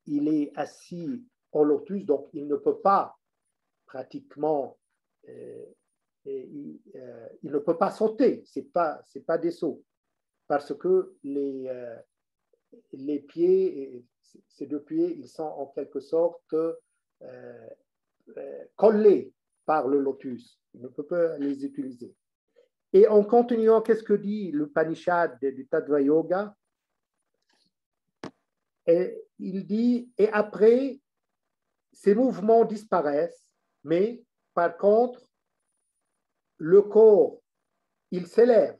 il est assis en lotus, donc il ne peut pas pratiquement, il ne peut pas sauter, c'est pas des sauts, parce que les pieds, ces deux pieds, ils sont en quelque sorte collés par le lotus. Il ne peut pas les utiliser. Et en continuant, qu'est-ce que dit le Upanishad du Tattva Yoga? Et il dit, et après, ces mouvements disparaissent, mais par contre, le corps, il s'élève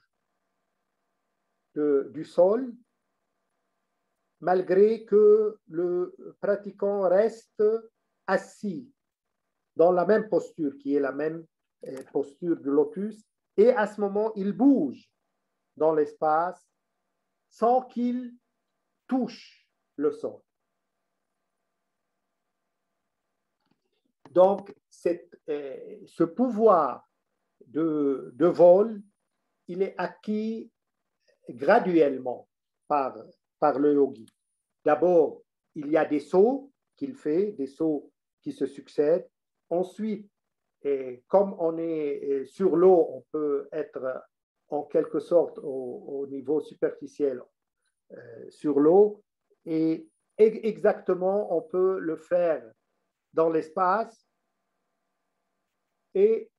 du sol, malgré que le pratiquant reste assis dans la même posture, qui est la même posture du lotus, et à ce moment, il bouge dans l'espace sans qu'il touche le sol. Donc, ce pouvoir de vol, il est acquis graduellement par le yogi. D'abord, il y a des sauts qu'il fait, des sauts qui se succèdent. Ensuite, comme on est sur l'eau, on peut être en quelque sorte au niveau superficiel sur l'eau, et exactement, on peut le faire dans l'espace, et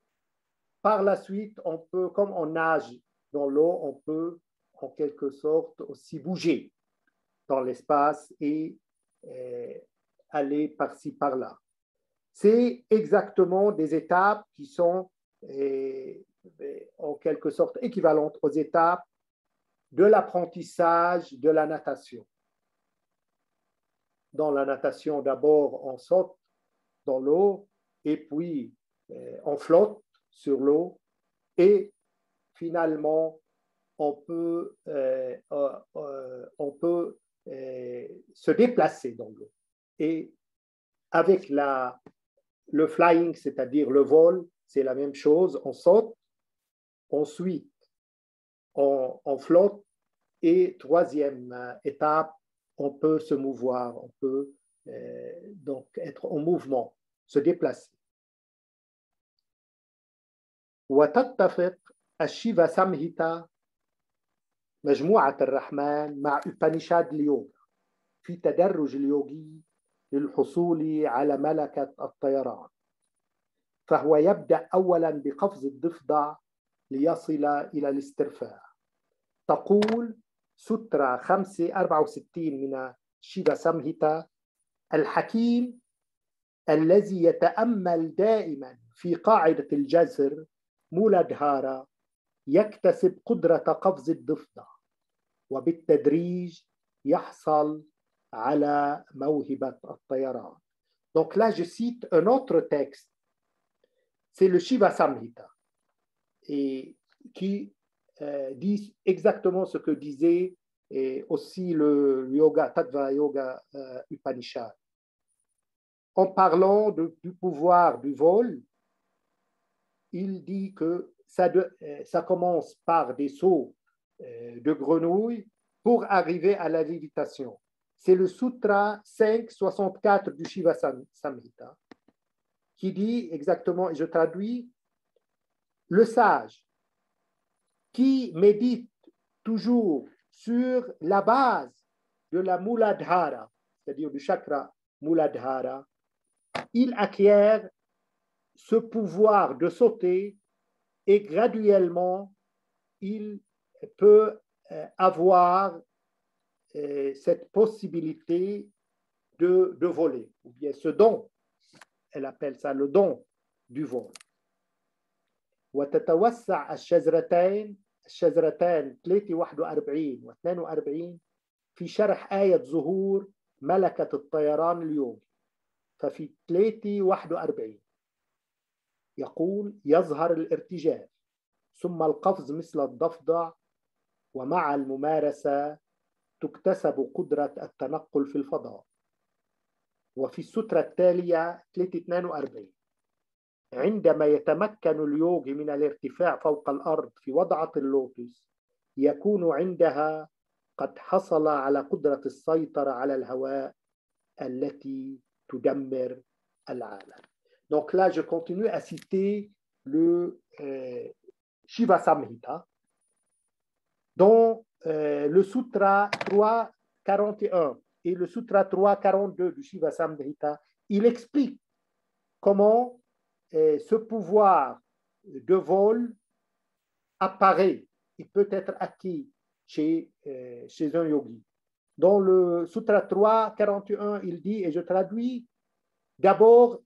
par la suite, on peut, comme on nage dans l'eau, on peut en quelque sorte aussi bouger dans l'espace et aller par-ci, par-là. C'est exactement des étapes qui sont en quelque sorte équivalentes aux étapes de l'apprentissage de la natation. Dans la natation, d'abord, on saute dans l'eau et puis on flotte sur l'eau et finalement, on peut se déplacer dans l'eau. Et avec le flying, c'est-à-dire le vol, c'est la même chose. On saute, ensuite on flotte, et troisième étape, on peut se mouvoir, on peut donc être en mouvement, se déplacer. وتتفق الشيفا سامهيتا مجموعة الرحمن مع أوبانيشاد اليوغا في تدرج اليوغي للحصول على ملكة الطيران، فهو يبدأ أولا بقفز الضفدع ليصل إلى الاسترفاع. تقول سترة 564 من شيفا سامهيتا: الحكيم الذي يتأمل دائما في قاعدة الجذر مولادهارا يكتسب قدرة قفز الضفدع وبالتدريج يحصل على موهبة الطيران. Donc là, je cite un autre texte, c'est le Shiva Samhita, et qui dit exactement ce que disait aussi le yoga, Tattva Yoga Upanishad. En parlant du pouvoir du vol, il dit que ça commence par des sauts de grenouilles pour arriver à la lévitation. C'est le Sutra 5.64 du Shiva Samhita qui dit exactement, et je traduis, le sage qui médite toujours sur la base de la Muladhara, c'est-à-dire du chakra Muladhara, il acquiert ce pouvoir de sauter et graduellement, il peut avoir cette possibilité de voler, ou bien ce don, elle appelle ça le don du vol. وتتوسع الشجرتان 341 و 42 في شرح آية ظهور ملكة الطيران اليوم. ففي 341 يقول: يظهر الارتجاف ثم القفز مثل الضفدع، ومع الممارسة تكتسب قدرة التنقل في الفضاء. وفي السترة التالية 342 عندما يتمكن اليوغي من الارتفاع فوق الأرض في وضعة اللوتس يكون عندها قد حصل على قدرة السيطرة على الهواء التي تدمر العالم. Donc là, je continue à citer le Shiva Samhita, dont le Sutra 3.41 et le Sutra 3.42 du Shiva Samhita, il explique comment ce pouvoir de vol apparaît, il peut être acquis chez un yogi. Dans le Sutra 3.41, il dit, et je traduis, d'abord,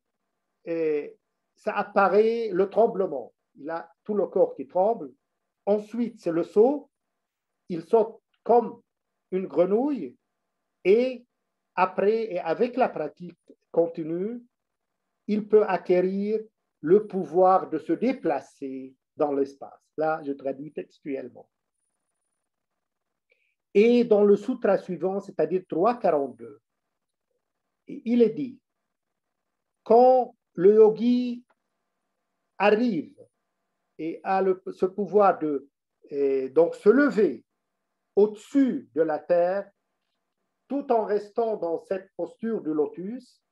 ça apparaît le tremblement. Il a tout le corps qui tremble. Ensuite, c'est le saut. Il saute comme une grenouille. Et après, et avec la pratique continue, il peut acquérir le pouvoir de se déplacer dans l'espace. Là, je traduis textuellement. Et dans le sutra suivant, c'est-à-dire 3.42, il est dit, quand le yogi arrive et a ce pouvoir de donc se lever au-dessus de la terre, tout en restant dans cette posture du lotus,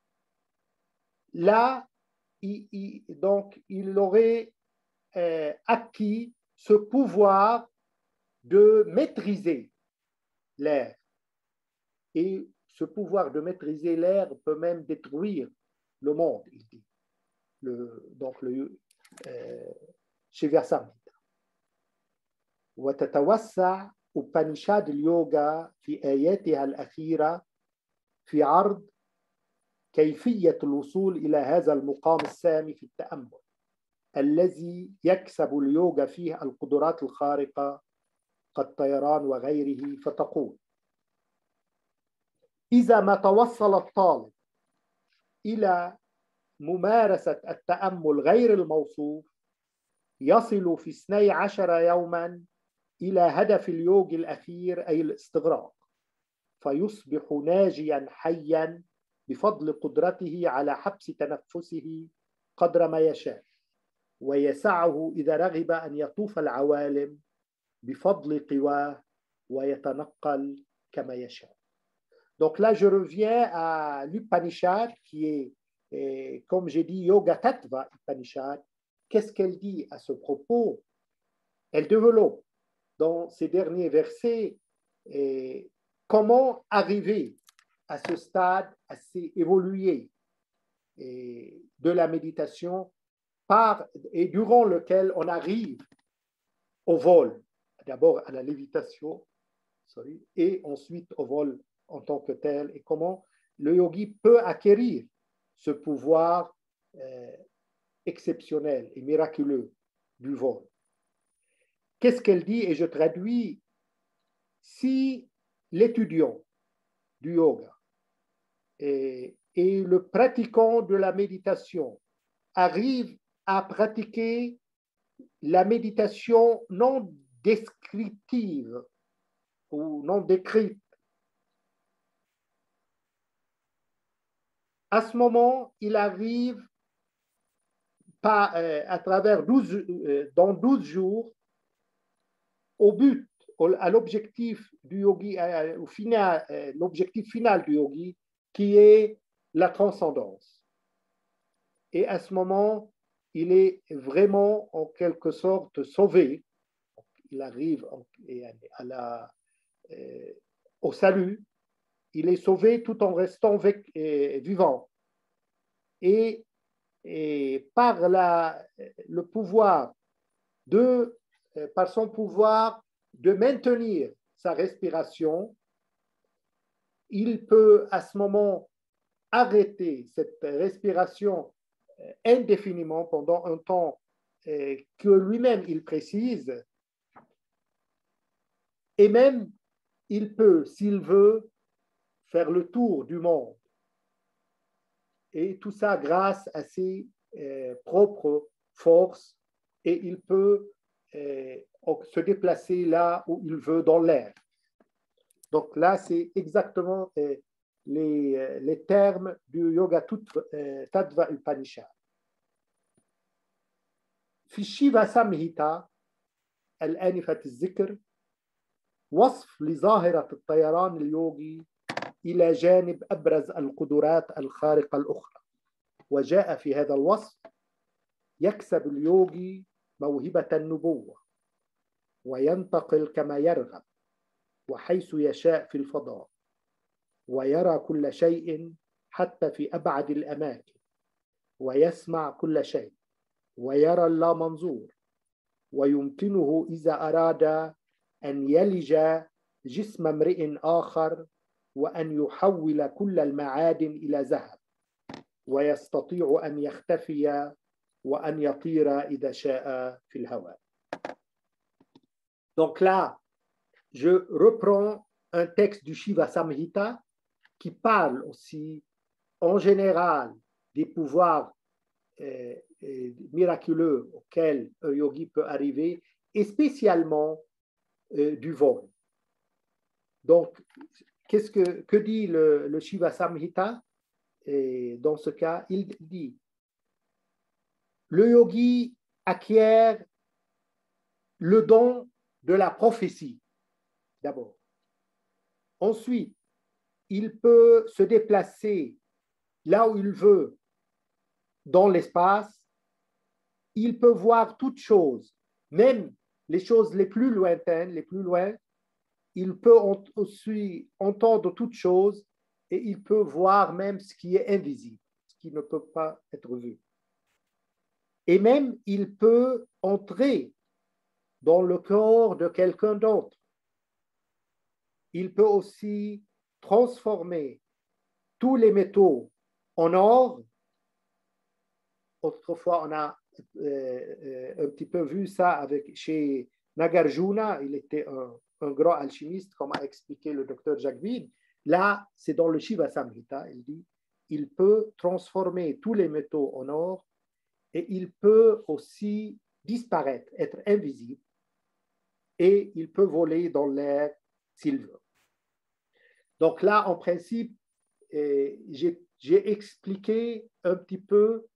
là, il aurait acquis ce pouvoir de maîtriser l'air. Et ce pouvoir de maîtriser l'air peut même détruire le monde, il dit. Donc, le Shiva Samhita. وتتوسع أوبانيشاد اليوغا في آياتها الأخيرة في عرض كيفية الوصول إلى هذا المقام السامي في التأمل الذي يكسب اليوغا فيه القدرات الخارقة كالطيران وغيره فتقول إذا ما توصل الطالب إلى ممارسة التأمل غير الموصوف يصل في 12 يوما إلى هدف اليوغ الأخير أي الاستغراق فيصبح ناجيا حيا بفضل قدرته على حبس تنفسه قدر ما يشاء ويسعه إذا رغب أن يطوف العوالم بفضل قواه ويتنقل كما يشاء. Donc là, je reviens à l'Upanishad qui est, comme j'ai dit, Yoga Tattva Upanishad. Qu'est-ce qu'elle dit à ce propos? Elle développe dans ces derniers versets comment arriver à ce stade assez évolué de la méditation et durant lequel on arrive au vol, d'abord à la lévitation, et ensuite au vol en tant que tel, et comment le yogi peut acquérir ce pouvoir exceptionnel et miraculeux du vol. Qu'est-ce qu'elle dit? Et je traduis, si l'étudiant du yoga et le pratiquant de la méditation arrive à pratiquer la méditation non descriptive ou non décrite, à ce moment, il arrive à travers dans 12 jours au but, à l'objectif du yogi, au final, l'objectif final du yogi, qui est la transcendance. Et à ce moment, il est vraiment en quelque sorte sauvé. Il arrive au salut. Il est sauvé tout en restant vivant. Et par le pouvoir par son pouvoir de maintenir sa respiration, il peut à ce moment arrêter cette respiration indéfiniment pendant un temps que lui-même il précise, et même il peut, s'il veut, faire le tour du monde. Et tout ça grâce à ses propres forces, et il peut se déplacer là où il veut dans l'air. Donc là, c'est exactement les termes du Yoga Tattva Upanishad. في الشيفا سامهيتا الآنفة الذكر وصف لظاهرة الطيران اليوغي إلى جانب أبرز القدرات الخارقة الأخرى، وجاء في هذا الوصف يكسب اليوغي موهبة النبوة وينتقل كما يرغب وحيث يشاء في الفضاء، ويرى كل شيء حتى في أبعد الأماكن، ويسمع كل شيء، ويرى اللامنظور، ويمكنه إذا أراد أن يلج جسم امرئ آخر وأن يحول كل المعادن إلى ذهب، ويستطيع أن يختفي وأن يطير إذا شاء في الهواء. Donc là, je reprends un texte du Shiva Samhita qui parle aussi en général des pouvoirs miraculeux auxquels un yogi peut arriver, et spécialement du vol. Donc, que dit le Shiva Samhita? Et dans ce cas, il dit le yogi acquiert le don de la prophétie, d'abord. Ensuite, il peut se déplacer là où il veut dans l'espace. Il peut voir toutes choses, même les choses les plus lointaines, les plus loin. Il peut aussi entendre toutes choses et il peut voir même ce qui est invisible, ce qui ne peut pas être vu. Et même, il peut entrer dans le corps de quelqu'un d'autre. Il peut aussi transformer tous les métaux en or. Autrefois, on a un petit peu vu ça chez Nagarjuna. Il était un grand alchimiste, comme a expliqué le docteur Jagvin. Là, c'est dans le Shiva Samhita. Il dit il peut transformer tous les métaux en or et il peut aussi disparaître, être invisible, et il peut voler dans l'air s'il veut. Donc là, en principe, j'ai expliqué un petit peu,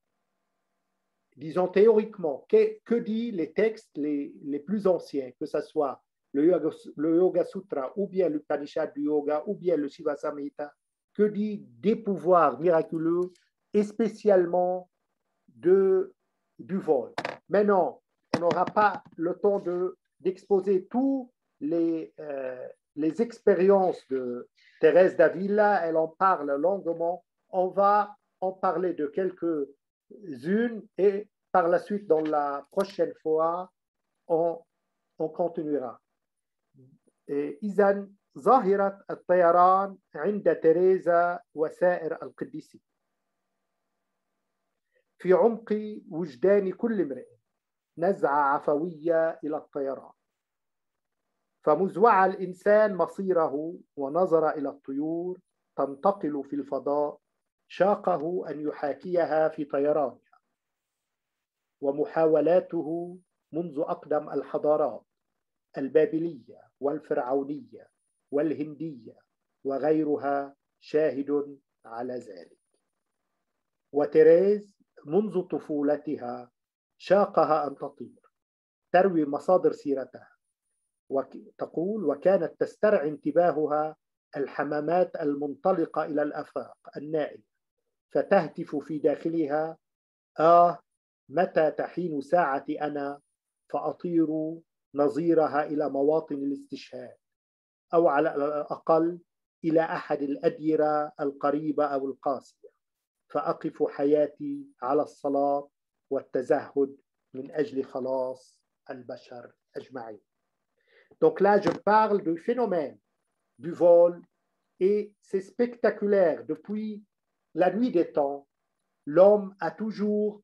disons théoriquement, que disent les textes les plus anciens, que ce soit le Yoga Sutra, ou bien le Upanishad du Yoga, ou bien le Shiva Samhita, que dit des pouvoirs miraculeux, et spécialement du vol. Maintenant, on n'aura pas le temps d'exposer tous les expériences de Thérèse d'Avila. Elle en parle longuement. On va en parler de quelques-unes et par la suite, dans la prochaine fois, on continuera. إذن ظاهرة الطيران عند تيريزا وسائر القديسين في عمق وجدان كل امرئ نزعة عفوية إلى الطيران، فمذ وعى الإنسان مصيره ونظر إلى الطيور تنتقل في الفضاء شاقه أن يحاكيها في طيرانها، ومحاولاته منذ أقدم الحضارات البابلية والفرعونية والهندية وغيرها شاهد على ذلك. وتيريز منذ طفولتها شاقها أن تطير. تروي مصادر سيرتها وتقول وكانت تسترعي انتباهها الحمامات المنطلقة إلى الآفاق النائية، فتهتف في داخلها متى تحين ساعتي أنا فأطير نظيرها إلى مواطن الاستشهاد، أو على الأقل إلى أحد الأديرة القريبة أو القاسية، فأقف حياتي على الصلاة والتزهد من أجل خلاص البشر أجمعين. Donc là, je parle du phénomène du vol, et c'est spectaculaire. Depuis la nuit des temps, l'homme a toujours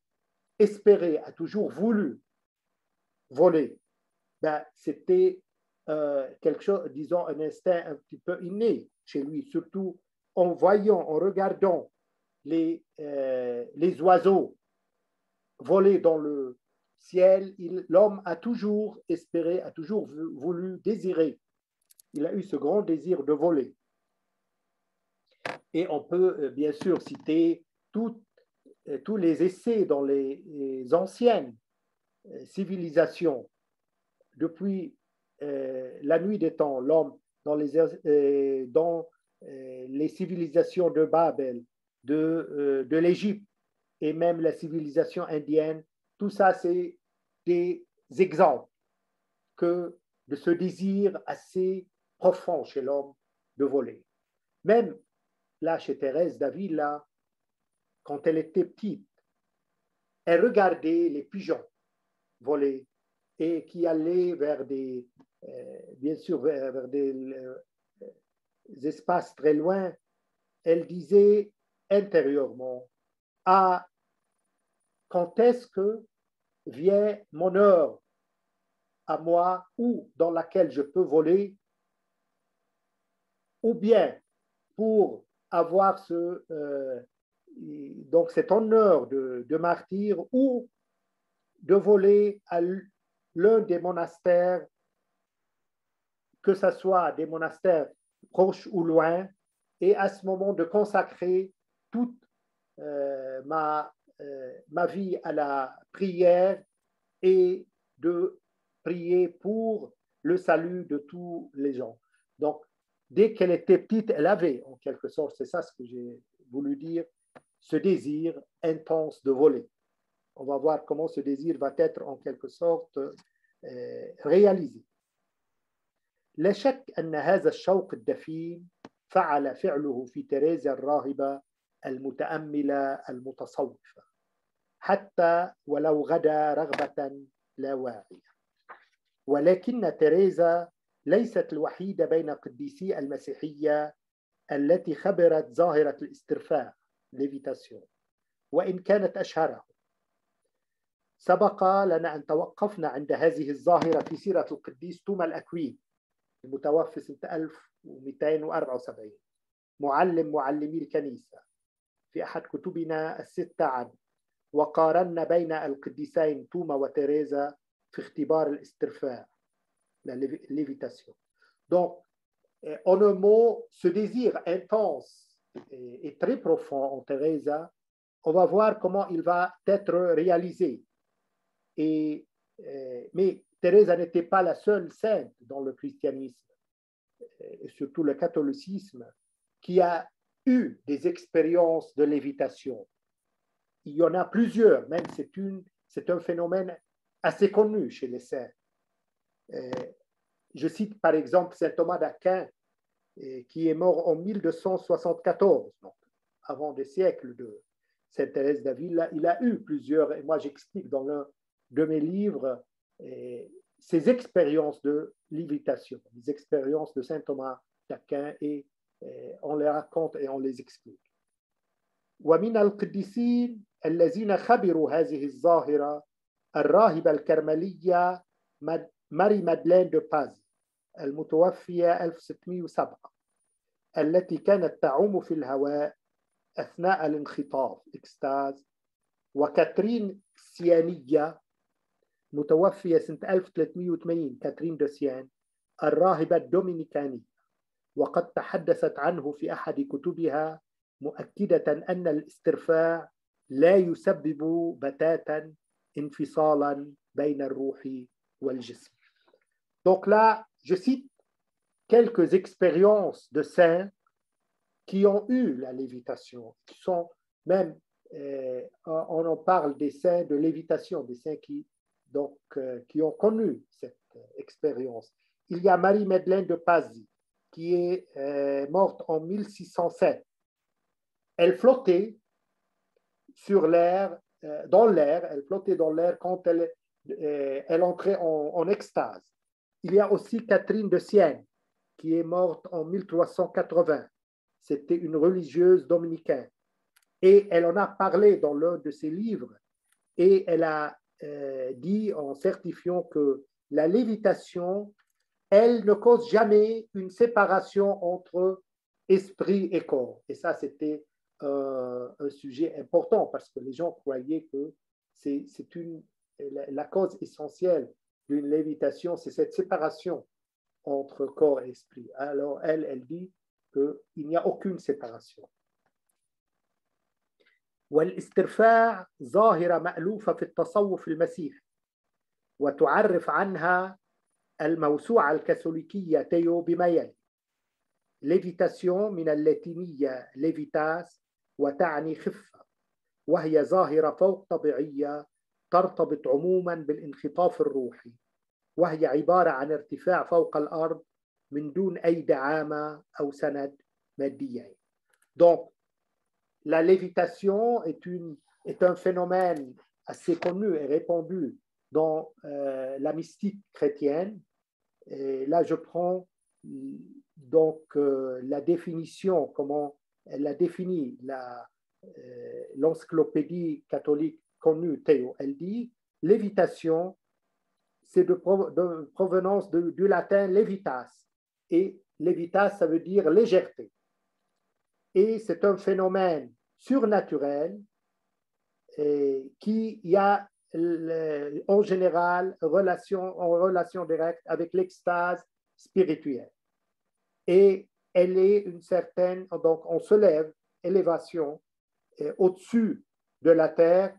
espéré, a toujours voulu voler. C'était quelque chose, disons, un instinct un petit peu inné chez lui, surtout en voyant, en regardant les oiseaux voler dans le ciel. L'homme a toujours espéré, a toujours voulu, désirer. Il a eu ce grand désir de voler. Et on peut bien sûr citer tous les essais dans les anciennes civilisations depuis la nuit des temps, l'homme dans les civilisations de Babel, de l'Égypte et même la civilisation indienne, tout ça, c'est des exemples de ce désir assez profond chez l'homme de voler. Même là, chez Thérèse d'Avila, quand elle était petite, elle regardait les pigeons voler et qui allaient vers bien sûr, vers des espaces très loin. Elle disait intérieurement, ah, quand est-ce que vient mon heure à moi ou dans laquelle je peux voler, ou bien pour avoir donc cet honneur de martyr ou de voler à l'un des monastères, que ce soit des monastères proches ou loin, et à ce moment de consacrer toute ma vie à la prière et de prier pour le salut de tous les gens. Donc, dès qu'elle était petite, elle avait, en quelque sorte, c'est ça ce que j'ai voulu dire, ce désir intense de voler. On va voir comment ce désir va être, en quelque sorte, réalisé. لا شك أن هذا الشوق الدفين فعل فعله في تيريزا الراهبة المتأملة المتصوفة حتى ولو غدا رغبة لا واعية. ولكن تيريزا ليست الوحيدة بين قديسي المسيحية التي خبرت ظاهرة الاسترفاع ليفيتاسيون، وإن كانت أشهرهم. سبق لنا أن توقفنا عند هذه الظاهرة في سيرة القديس توما الأكوين المتوفى سنة 1274، معلمي الكنيسة، في أحد كتبنا الستة عنه، وقارنا بين القديسين توما وتيريزا في اختبار الاسترفاع، la lévitation. Donc, en un mot, ce désir intense et très profond en Teresa, on va voir comment il va être réalisé. Mais Teresa n'était pas la seule sainte dans le christianisme, et surtout le catholicisme, qui a eu des expériences de lévitation. Il y en a plusieurs, même c'est un phénomène assez connu chez les saints. Je cite par exemple saint Thomas d'Aquin, qui est mort en 1274, donc avant des siècles de sainte Thérèse d'Avila. Il a eu plusieurs, et moi j'explique dans l'un de mes livres, ces expériences de lévitation, les expériences de saint Thomas d'Aquin, et on les raconte et on les explique. ومن القديسين الذين خبروا هذه الظاهرة الراهبة الكرملية ماري مادلين دو باز المتوفية 1607، التي كانت تعوم في الهواء أثناء الانخطاف إكستاز، وكاترين سيانية متوفية سنة 1380، كاترين دو سيان الراهبة الدومينيكانية، وقد تحدثت عنه في أحد كتبها مؤكدة أن الاسترفاع لا يسبب بتاتا انفصالا بين الروح والجسم. Donc là, je cite quelques expériences de saints qui ont eu la lévitation, qui sont même, on en parle des saints de lévitation, des saints qui ont connu cette expérience. Il y a Marie-Madeleine de Pazzi, qui est morte en 1607. Elle flottait sur l'air, dans l'air, elle flottait dans l'air quand elle entrait en extase. Il y a aussi Catherine de Sienne, qui est morte en 1380. C'était une religieuse dominicaine. Et elle en a parlé dans l'un de ses livres. Et elle a dit en certifiant que la lévitation, elle ne cause jamais une séparation entre esprit et corps. Et ça, c'était un sujet important parce que les gens croyaient que la cause essentielle d'une lévitation, c'est cette séparation entre corps et esprit. Alors, elle dit qu'il n'y a aucune séparation. والاسترفاع ظاهرة مألوفة في التصوف المسيحي وتعرف عنها الموسوعة الكاثوليكية تيو بما يلي: ليفيتاسيون من اللاتينية ليفيتاس وتعني خفة، وهي ظاهرة فوق طبيعية ترتبط عموما بالانخفاض الروحي، وهي عبارة عن ارتفاع فوق الأرض من دون أي دعامة أو سند ماديين. Donc, la lévitation est un phénomène assez connu et répandu dans la mystique chrétienne. Et là, je prends donc la définition, comment elle a défini l'encyclopédie catholique connue Théo. Elle dit lévitation, c'est de provenance du latin levitas, et levitas, ça veut dire légèreté. Et c'est un phénomène surnaturel qui y a en général en relation directe avec l'extase spirituelle. Et elle est une certaine, donc on se lève, élévation au-dessus de la terre,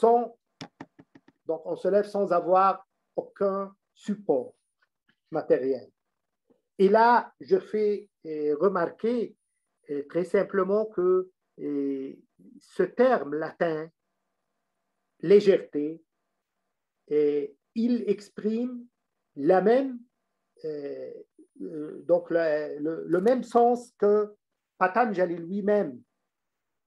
donc on se lève sans avoir aucun support matériel. Et là, je fais remarquer très simplement que ce terme latin, légèreté, il exprime la même, donc le même sens que Patanjali lui-même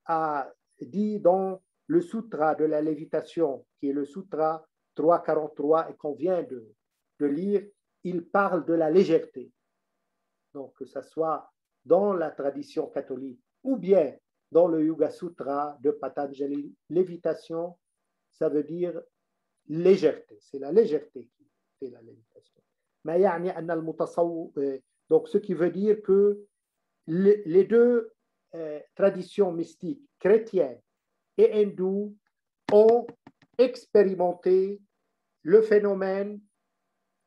a dit dans le sutra de la lévitation, qui est le sutra 343 et qu'on vient de lire. Il parle de la légèreté. Donc, que ce soit dans la tradition catholique ou bien dans le Yoga Sutra de Patanjali, lévitation, ça veut dire légèreté. C'est la légèreté qui fait la lévitation. Donc, ce qui veut dire que les deux traditions mystiques, chrétiennes et hindoues, ont expérimenté le phénomène,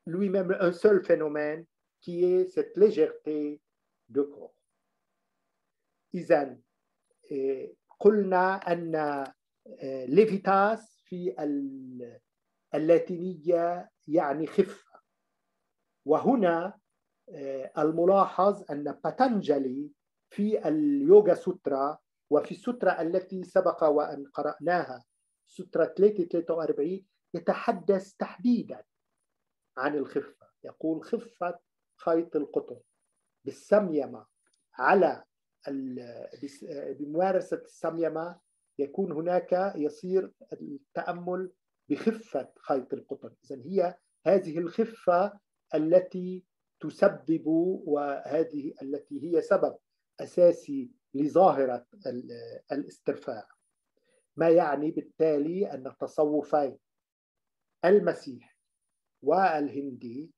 lui-même un seul phénomène, qui est cette légèreté de corps. إذن قلنا أن ليفيتاس في اللاتينية يعني خفة، وهنا الملاحظ أن باتنجلي في اليوغا سوترا وفي السوترا التي سبق وأن قرأناها سوترا 343 يتحدث تحديدا عن الخفة. يقول خفة خيط القطن بالسميمة على بممارسة السميمة يكون هناك يصير التأمل بخفة خيط القطن. إذن هي هذه الخفة التي تسبب وهذه التي هي سبب أساسي لظاهرة الاسترفاع، ما يعني بالتالي أن التصوفين المسيح والهندي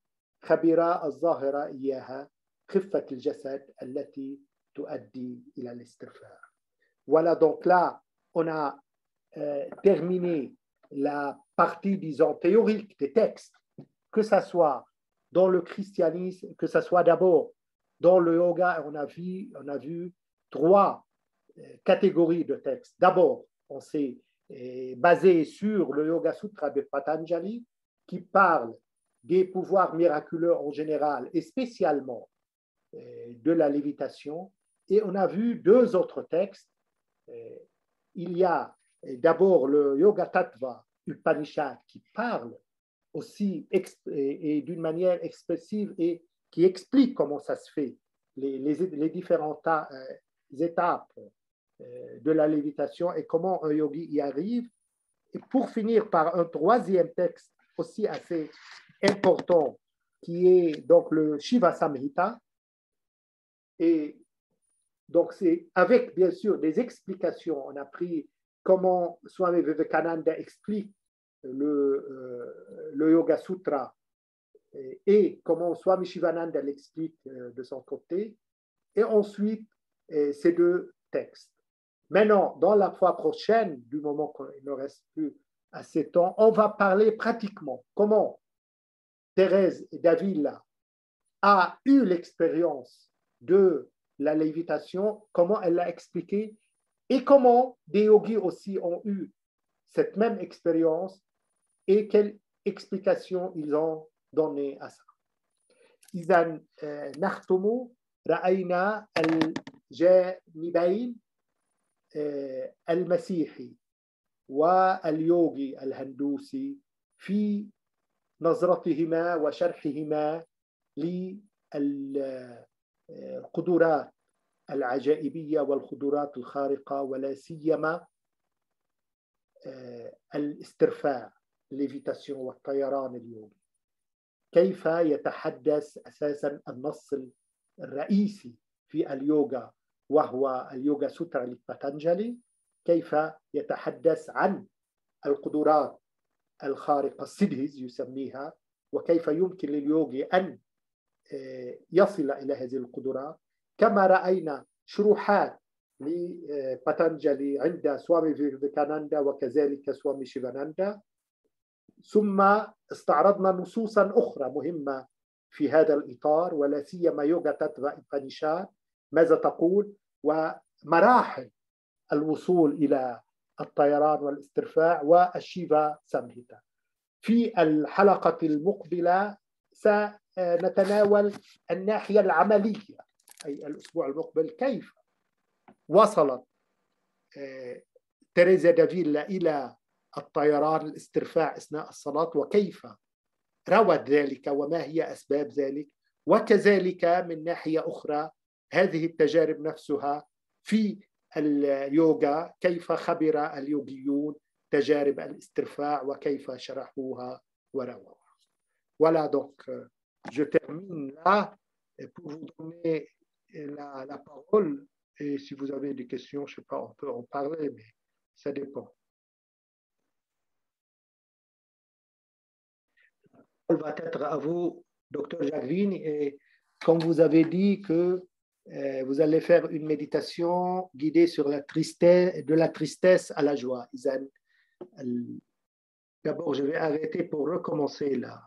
خبرا الظاهرة إياها خفة الجسد التي تؤدي إلى الاسترفاع. Voilà, donc là, on a terminé la partie, disons, théorique des textes, que ce soit dans le christianisme, que ce soit d'abord dans le yoga. On a vu trois catégories de textes. D'abord, on s'est basé sur le Yoga Sutra de Patanjali, qui parle des pouvoirs miraculeux en général et spécialement de la lévitation. Et on a vu deux autres textes. Il y a d'abord le Yoga Tattva Upanishad qui parle aussi et d'une manière expressive et qui explique comment ça se fait, les différentes étapes de la lévitation et comment un yogi y arrive. Et pour finir par un troisième texte aussi assez important qui est donc le Shiva Samhita. Et donc c'est avec bien sûr des explications. On a pris comment Swami Vivekananda explique le Yoga Sutra et comment Swami Shivananda l'explique de son côté. Et ensuite, ces deux textes. Maintenant, dans la fois prochaine, du moment qu'il ne reste plus assez de temps, on va parler pratiquement comment Thérèse d'Avila a eu l'expérience de la lévitation, comment elle l'a expliqué et comment des yogis aussi ont eu cette même expérience et quelle explication ils ont donné à ça. إذا نختم رأينا الجانبين المسيحي واليوغي الهندوسي في نظرتهما وشرحهما للقدرات العجائبية والقدرات الخارقة، ولا سيما الاسترفاع الليفيتاسيون والطيران اليوغي. كيف يتحدث أساساً النص الرئيسي في اليوغا وهو اليوغا سوترا لباتانجالي، كيف يتحدث عن القدرات الخارقة السيدهيز يسميها، وكيف يمكن لليوغي أن يصل إلى هذه القدرات. كما رأينا شروحات لباتانجالي عند سوامي فيفيكاناندا وكذلك سوامي شيفاناندا، ثم استعرضنا نصوصا أخرى مهمة في هذا الإطار، ولا سيما يوغا تاتفا إبانيشاد ماذا تقول ومراحل الوصول إلى الطيران والاسترفاع، والشيفا سامهيتا. في الحلقة المقبلة سنتناول الناحية العملية، أي الأسبوع المقبل كيف وصلت تيريزا دافيلا إلى الطيران الاسترفاع أثناء الصلاة، وكيف روت ذلك وما هي أسباب ذلك، وكذلك من ناحية أخرى هذه التجارب نفسها في اليوغا، كيف خبر اليوغيون تجارب الاسترفاع وكيف شرحوها ورووها. Voilà, donc je termine là pour vous donner la parole, et si vous avez des questions, je ne sais pas, on peut en parler, mais ça dépend. La parole va être à vous, Dr. Jacqueline, et comme vous avez dit que vous allez faire une méditation guidée sur la tristesse, de la tristesse à la joie. D'abord, je vais arrêter pour recommencer là.